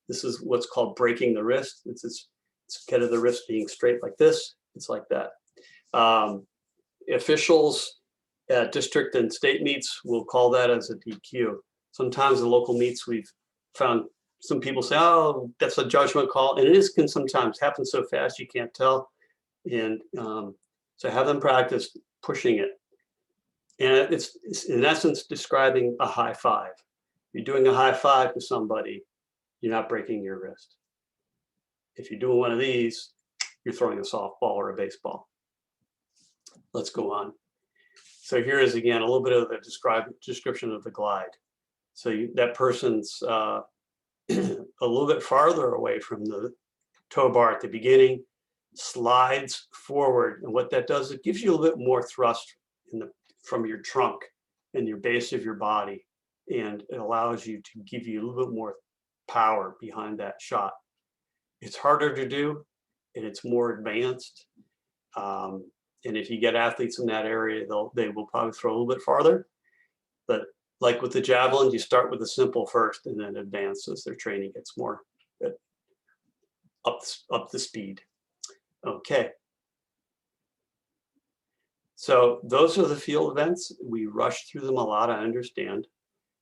This is what's called breaking the wrist. Instead of the wrist being straight like this, it's like that. Officials at district and state meets will call that as a DQ. Sometimes the local meets, we've found some people say, oh, that's a judgment call. And it can sometimes happen so fast you can't tell. And so have them practice pushing it. And it's in essence describing a high five. You're doing a high five to somebody, you're not breaking your wrist. If you're doing one of these, you're throwing a softball or a baseball. Let's go on. So here is again a little bit of the description of the glide. So that person's a little bit farther away from the tow bar at the beginning, slides forward, and what that does, it gives you a little bit more thrust from your trunk and your base of your body, and it allows you to give you a little bit more power behind that shot. It's harder to do, and it's more advanced. And if you get athletes in that area, they will probably throw a little bit farther. But like with the javelin, you start with the simple first and then advance as their training gets more up the speed. Okay. So those are the field events. We rush through them a lot, I understand.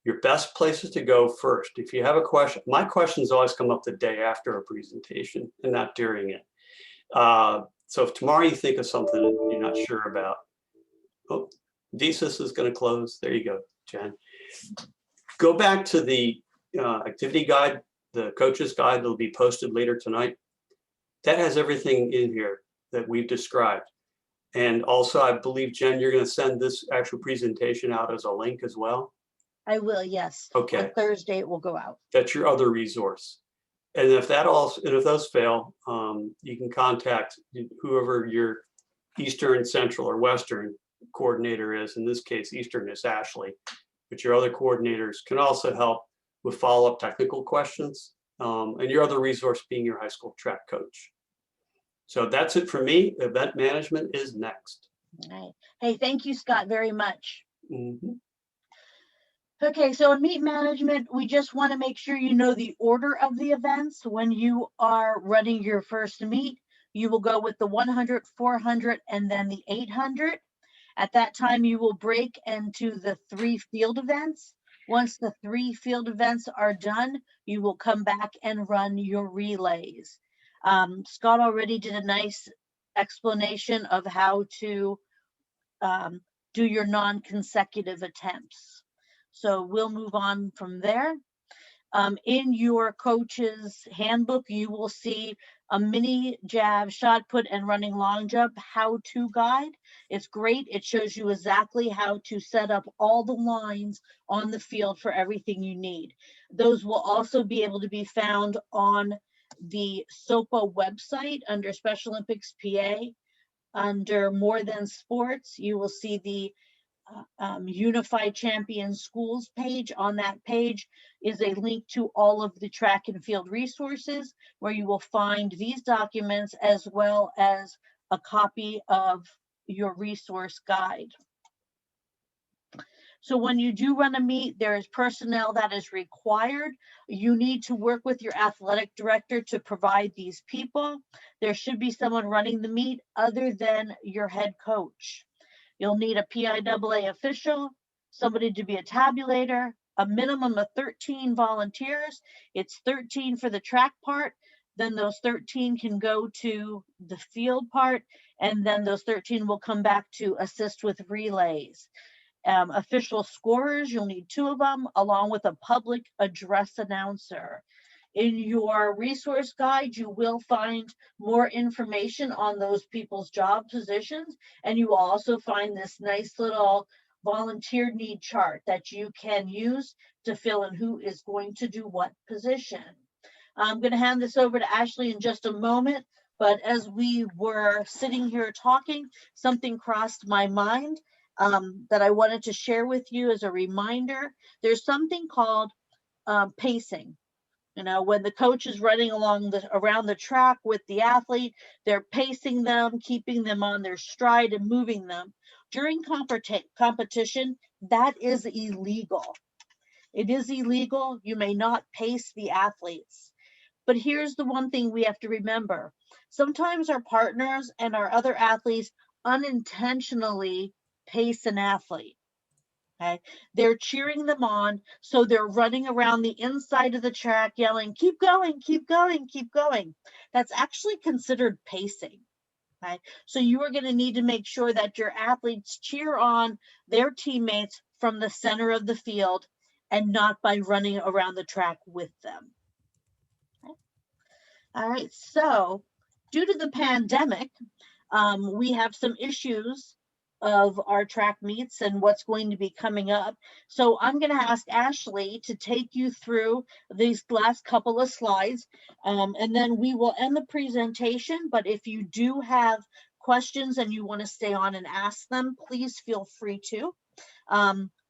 Your best places to go first. If you have a question, my questions always come up the day after a presentation and not during it. So if tomorrow you think of something you're not sure about, oh, DSIS is going to close. There you go, Jen. Go back to the activity guide, the coach's guide that'll be posted later tonight. That has everything in here that we've described. And also, I believe, Jen, you're going to send this actual presentation out as a link as well. I will, yes. Okay. On Thursday, it will go out. That's your other resource. And if those fail, you can contact whoever your Eastern, Central, or Western coordinator is. In this case, Eastern is Ashley, but your other coordinators can also help with follow-up technical questions. And your other resource being your high school track coach. So that's it for me. Event management is next. All right. Hey, thank you, Scott, very much. Mm-hmm. Okay, so in meet management, we just want to make sure you know the order of the events. When you are running your first meet, you will go with the 100, 400, and then the 800. At that time, you will break into the 3 field events. Once the 3 field events are done, you will come back and run your relays. Scott already did a nice explanation of how to do your non-consecutive attempts. So we'll move on from there. In your coach's handbook, you will see a mini jab, shot put, and running long jump how-to guide. It's great. It shows you exactly how to set up all the lines on the field for everything you need. Those will also be able to be found on the SOPA website under Special Olympics PA. Under More Than Sports, you will see the Unified Champion Schools page. On that page is a link to all of the track and field resources where you will find these documents as well as a copy of your resource guide. So when you do run a meet, there is personnel that is required. You need to work with your athletic director to provide these people. There should be someone running the meet other than your head coach. You'll need a PIAA official, somebody to be a tabulator, a minimum of 13 volunteers. It's 13 for the track part. Then those 13 can go to the field part, and then those 13 will come back to assist with relays. Official scorers, you'll need 2 of them, along with a public address announcer. In your resource guide, you will find more information on those people's job positions, and you will also find this nice little volunteer need chart that you can use to fill in who is going to do what position. I'm going to hand this over to Ashley in just a moment, but as we were sitting here talking, something crossed my mind that I wanted to share with you as a reminder. There's something called pacing. You know, when the coach is running around the track with the athlete, they're pacing them, keeping them on their stride and moving them. During competition, that is illegal. It is illegal. You may not pace the athletes. But here's the one thing we have to remember. Sometimes our partners and our other athletes unintentionally pace an athlete. Okay, they're cheering them on, so they're running around the inside of the track yelling, keep going, keep going, keep going. That's actually considered pacing. Okay, so you are going to need to make sure that your athletes cheer on their teammates from the center of the field and not by running around the track with them. Okay. All right, so due to the pandemic, we have some issues of our track meets and what's going to be coming up. So I'm going to ask Ashley to take you through these last couple of slides, and then we will end the presentation. But if you do have questions and you want to stay on and ask them, please feel free to.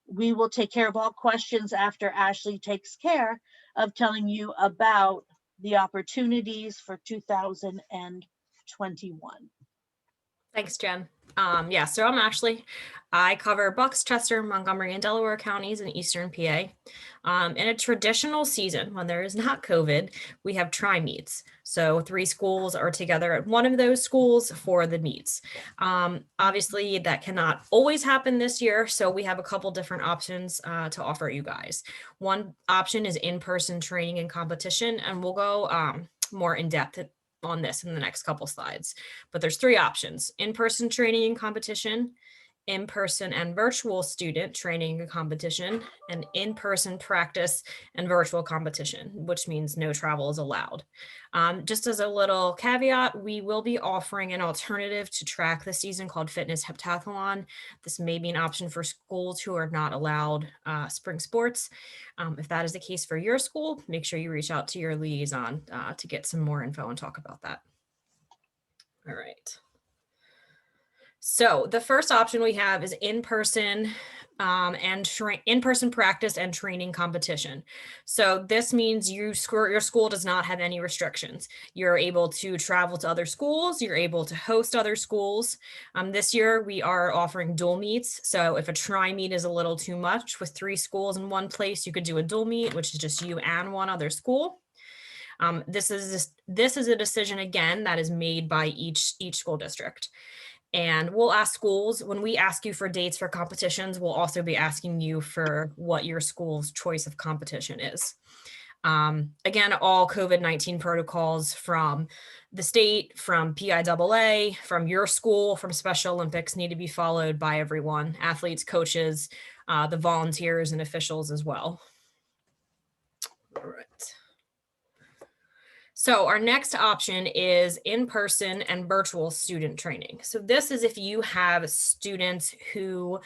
We will take care of all questions after Ashley takes care of telling you about the opportunities for 2021. Thanks, Jen. Yeah, so I'm Ashley. I cover Bucks, Chester, Montgomery, and Delaware counties in Eastern PA. In a traditional season, when there is not COVID, we have tri-meets. So 3 schools are together at one of those schools for the meets. Obviously, that cannot always happen this year, so we have a couple different options to offer you guys. One option is in-person training and competition, and we'll go more in depth on this in the next couple slides. But there's 3 options: in-person training and competition, in-person and virtual student training and competition, and in-person practice and virtual competition, which means no travel is allowed. Just as a little caveat, we will be offering an alternative to track this season called Fitness Heptathlon. This may be an option for schools who are not allowed spring sports. If that is the case for your school, make sure you reach out to your liaison to get some more info and talk about that. All right. So the first option we have is in-person in-person practice and training competition. So this means your school does not have any restrictions. You're able to travel to other schools. You're able to host other schools. This year we are offering dual meets. So if a tri-meet is a little too much with 3 schools in one place, you could do a dual meet, which is just you and one other school. This is a decision, again, that is made by each school district. And we'll ask schools, when we ask you for dates for competitions, we'll also be asking you for what your school's choice of competition is. Again, all COVID-19 protocols from the state, from PIAA, from your school, from Special Olympics need to be followed by everyone: athletes, coaches, the volunteers, and officials as well. All right. So our next option is in-person and virtual student training. So this is if you have students who,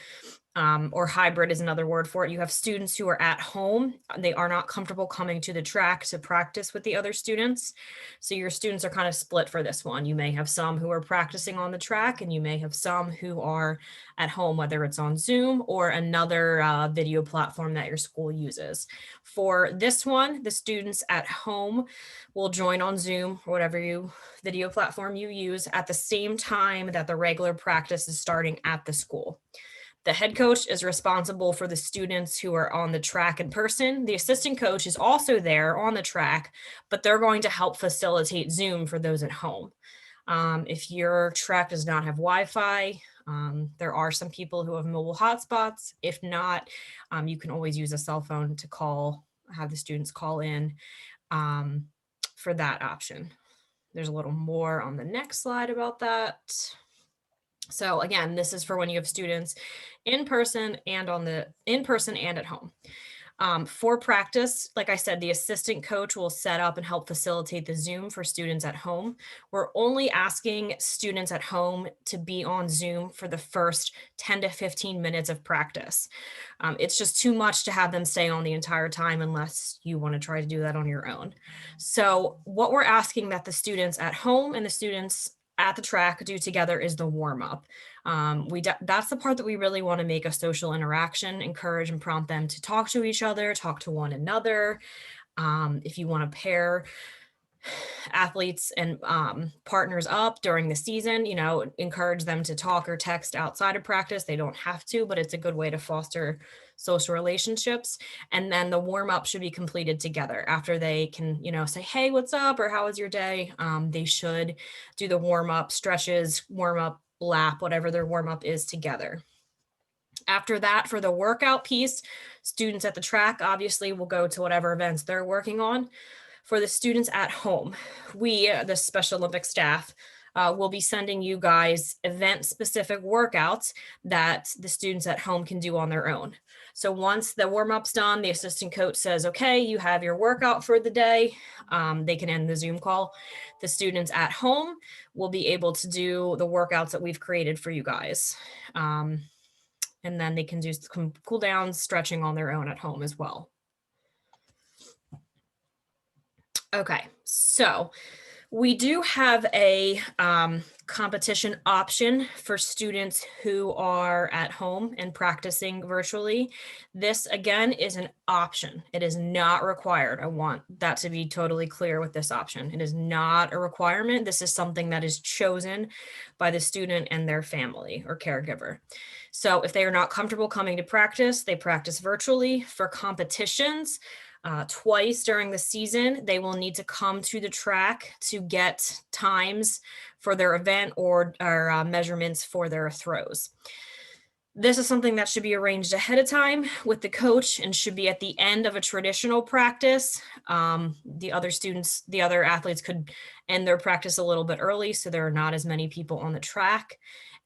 or hybrid is another word for it, you have students who are at home. They are not comfortable coming to the track to practice with the other students. So your students are kind of split for this one. You may have some who are practicing on the track, and you may have some who are at home, whether it's on Zoom or another video platform that your school uses. For this one, the students at home will join on Zoom or whatever video platform you use at the same time that the regular practice is starting at the school. The head coach is responsible for the students who are on the track in person. The assistant coach is also there on the track, but they're going to help facilitate Zoom for those at home. If your track does not have Wi-Fi, there are some people who have mobile hotspots. If not, you can always use a cell phone to have the students call in for that option. There's a little more on the next slide about that. So again, this is for when you have students in person and at home. For practice, like I said, the assistant coach will set up and help facilitate the Zoom for students at home. We're only asking students at home to be on Zoom for the first 10 to 15 minutes of practice. It's just too much to have them stay on the entire time unless you want to try to do that on your own. So what we're asking that the students at home and the students at the track do together is the warm up. That's the part that we really want to make a social interaction, encourage and prompt them to talk to each other, talk to one another. If you want to pair athletes and partners up during the season, encourage them to talk or text outside of practice. They don't have to, but it's a good way to foster social relationships. And then the warm up should be completed together after they can, say, hey, what's up? Or how was your day? They should do the warm up stretches, warm up lap, whatever their warm up is together. After that, for the workout piece, students at the track obviously will go to whatever events they're working on. For the students at home, we, the Special Olympics staff, will be sending you guys event-specific workouts that the students at home can do on their own. So once the warm-up's done, the assistant coach says, okay, you have your workout for the day. They can end the Zoom call. The students at home will be able to do the workouts that we've created for you guys. And then they can do some cool down stretching on their own at home as well. Okay, so we do have a competition option for students who are at home and practicing virtually. This, again, is an option. It is not required. I want that to be totally clear with this option. It is not a requirement. This is something that is chosen by the student and their family or caregiver. So if they are not comfortable coming to practice, they practice virtually. For competitions, twice during the season, they will need to come to the track to get times for their event or measurements for their throws. This is something that should be arranged ahead of time with the coach and should be at the end of a traditional practice. The other athletes could end their practice a little bit early, so there are not as many people on the track.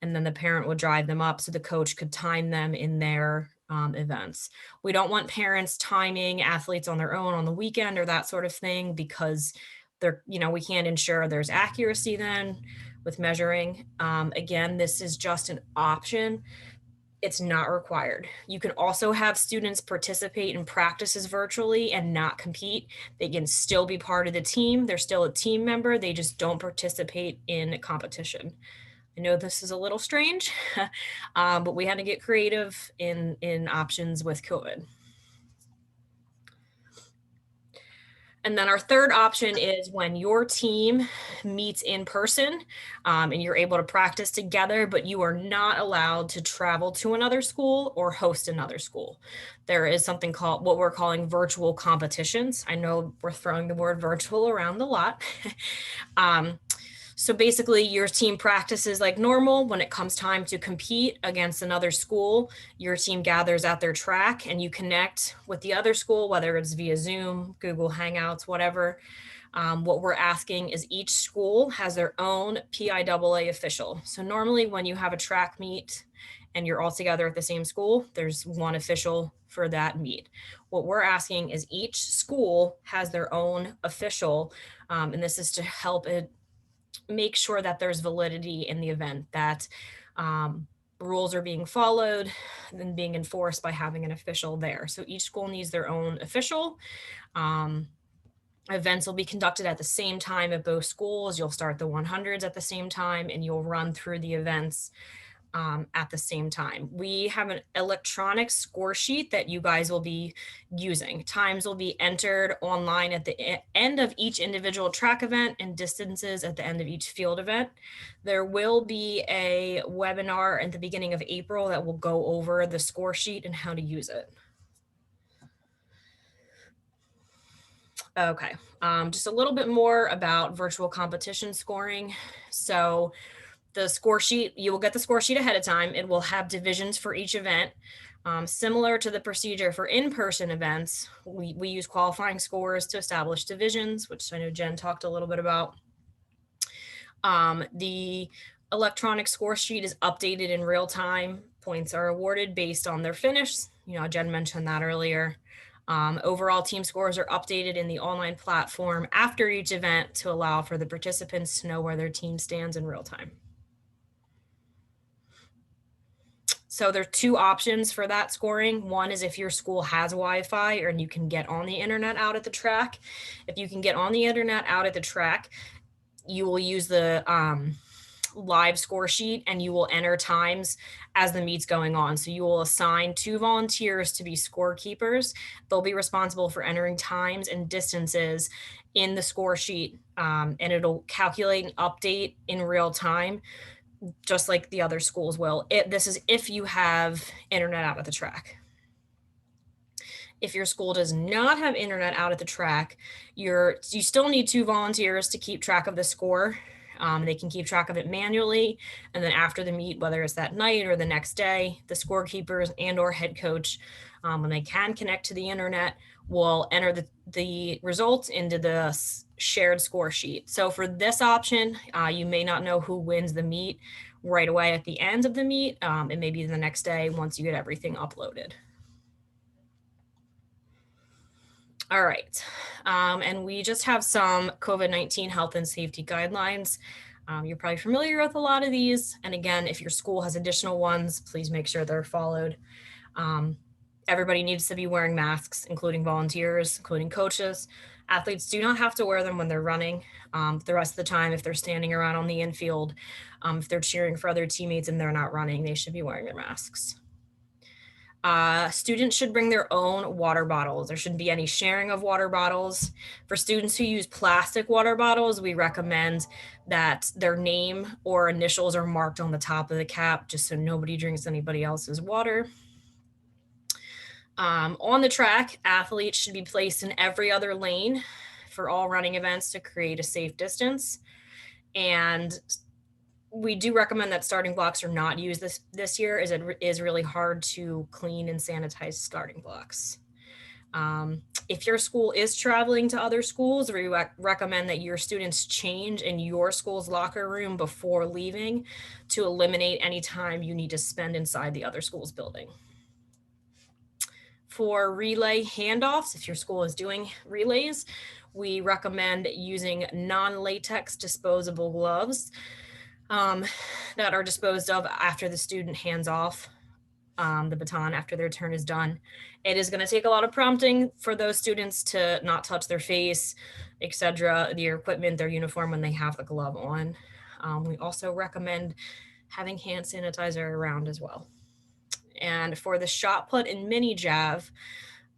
And then the parent would drive them up so the coach could time them in their events. We don't want parents timing athletes on their own on the weekend or that sort of thing, because we can't ensure there's accuracy then with measuring. Again, this is just an option. It's not required. You can also have students participate in practices virtually and not compete. They can still be part of the team. They're still a team member. They just don't participate in competition. I know this is a little strange, but we had to get creative in options with COVID. And then our third option is when your team meets in person and you're able to practice together, but you are not allowed to travel to another school or host another school. There is something called what we're calling virtual competitions. I know we're throwing the word virtual around a lot. So basically your team practices like normal. When it comes time to compete against another school, your team gathers at their track and you connect with the other school, whether it's via Zoom, Google Hangouts, whatever. What we're asking is each school has their own PIAA official. So normally when you have a track meet and you're all together at the same school, there's one official for that meet. What we're asking is each school has their own official, and this is to help it make sure that there's validity in the event, that rules are being followed and being enforced by having an official there. So each school needs their own official. Events will be conducted at the same time at both schools. You'll start the 100s at the same time and you'll run through the events at the same time. We have an electronic score sheet that you guys will be using. Times will be entered online at the end of each individual track event and distances at the end of each field event. There will be a webinar at the beginning of April that will go over the score sheet and how to use it. Okay, just a little bit more about virtual competition scoring. So the score sheet, you will get the score sheet ahead of time. It will have divisions for each event. Similar to the procedure for in-person events, we use qualifying scores to establish divisions, which I know Jen talked a little bit about. The electronic score sheet is updated in real time. Points are awarded based on their finish. Jen mentioned that earlier. Overall team scores are updated in the online platform after each event to allow for the participants to know where their team stands in real time. So there are two options for that scoring. One is if your school has Wi-Fi and you can get on the internet out at the track. If you can get on the internet out at the track, you will use the live score sheet, and you will enter times as the meet's going on. So you will assign 2 volunteers to be scorekeepers. They'll be responsible for entering times and distances in the score sheet, and it'll calculate and update in real time, just like the other schools will. This is if you have internet out at the track. If your school does not have internet out at the track, you still need 2 volunteers to keep track of the score. They can keep track of it manually, and then after the meet, whether it's that night or the next day, the scorekeepers and or head coach, when they can connect to the internet, will enter the results into the shared score sheet. So for this option, you may not know who wins the meet right away at the end of the meet. It may be the next day once you get everything uploaded. All right, and we just have some COVID-19 health and safety guidelines. You're probably familiar with a lot of these. And again, if your school has additional ones, please make sure they're followed. Everybody needs to be wearing masks, including volunteers, including coaches. Athletes do not have to wear them when they're running. The rest of the time, if they're standing around on the infield, if they're cheering for other teammates and they're not running, they should be wearing their masks. Students should bring their own water bottles. There shouldn't be any sharing of water bottles. For students who use plastic water bottles, we recommend that their name or initials are marked on the top of the cap, just so nobody drinks anybody else's water. On the track, athletes should be placed in every other lane for all running events to create a safe distance. And we do recommend that starting blocks are not used this year, as it is really hard to clean and sanitize starting blocks. If your school is traveling to other schools, we recommend that your students change in your school's locker room before leaving to eliminate any time you need to spend inside the other school's building. For relay handoffs, if your school is doing relays, we recommend using non-latex disposable gloves that are disposed of after the student hands off the baton after their turn is done. It is going to take a lot of prompting for those students to not touch their face, etc., their equipment, their uniform when they have the glove on. We also recommend having hand sanitizer around as well. And for the shot put and mini jav,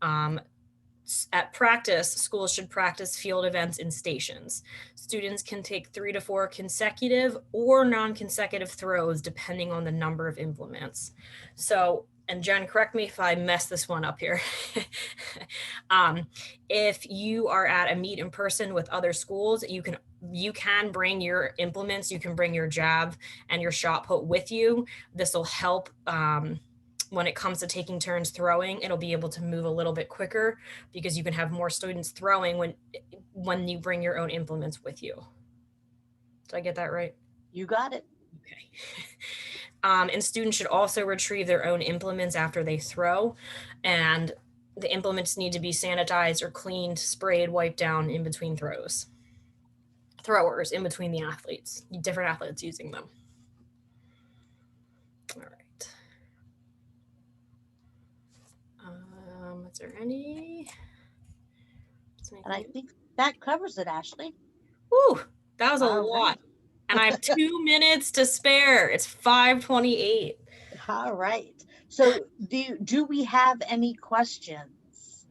at practice, schools should practice field events in stations. Students can take 3 to 4 consecutive or non-consecutive throws depending on the number of implements. So, and Jen, correct me if I mess this one up here. If you are at a meet in person with other schools, you can bring your implements, you can bring your jab and your shot put with you. This will help when it comes to taking turns throwing. It'll be able to move a little bit quicker because you can have more students throwing when you bring your own implements with you. Did I get that right? You got it. Okay. And students should also retrieve their own implements after they throw, and the implements need to be sanitized or cleaned, sprayed, wiped down in between throwers in between the athletes, different athletes using them. All right. Is there any? And I think that covers it, Ashley. Woo, that was a All lot. right. And I have 2 minutes to spare. It's 5:28. All right. So do we have any questions?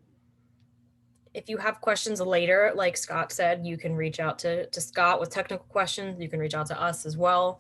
If you have questions later, like Scott said, you can reach out to Scott with technical questions. You can reach out to us as well.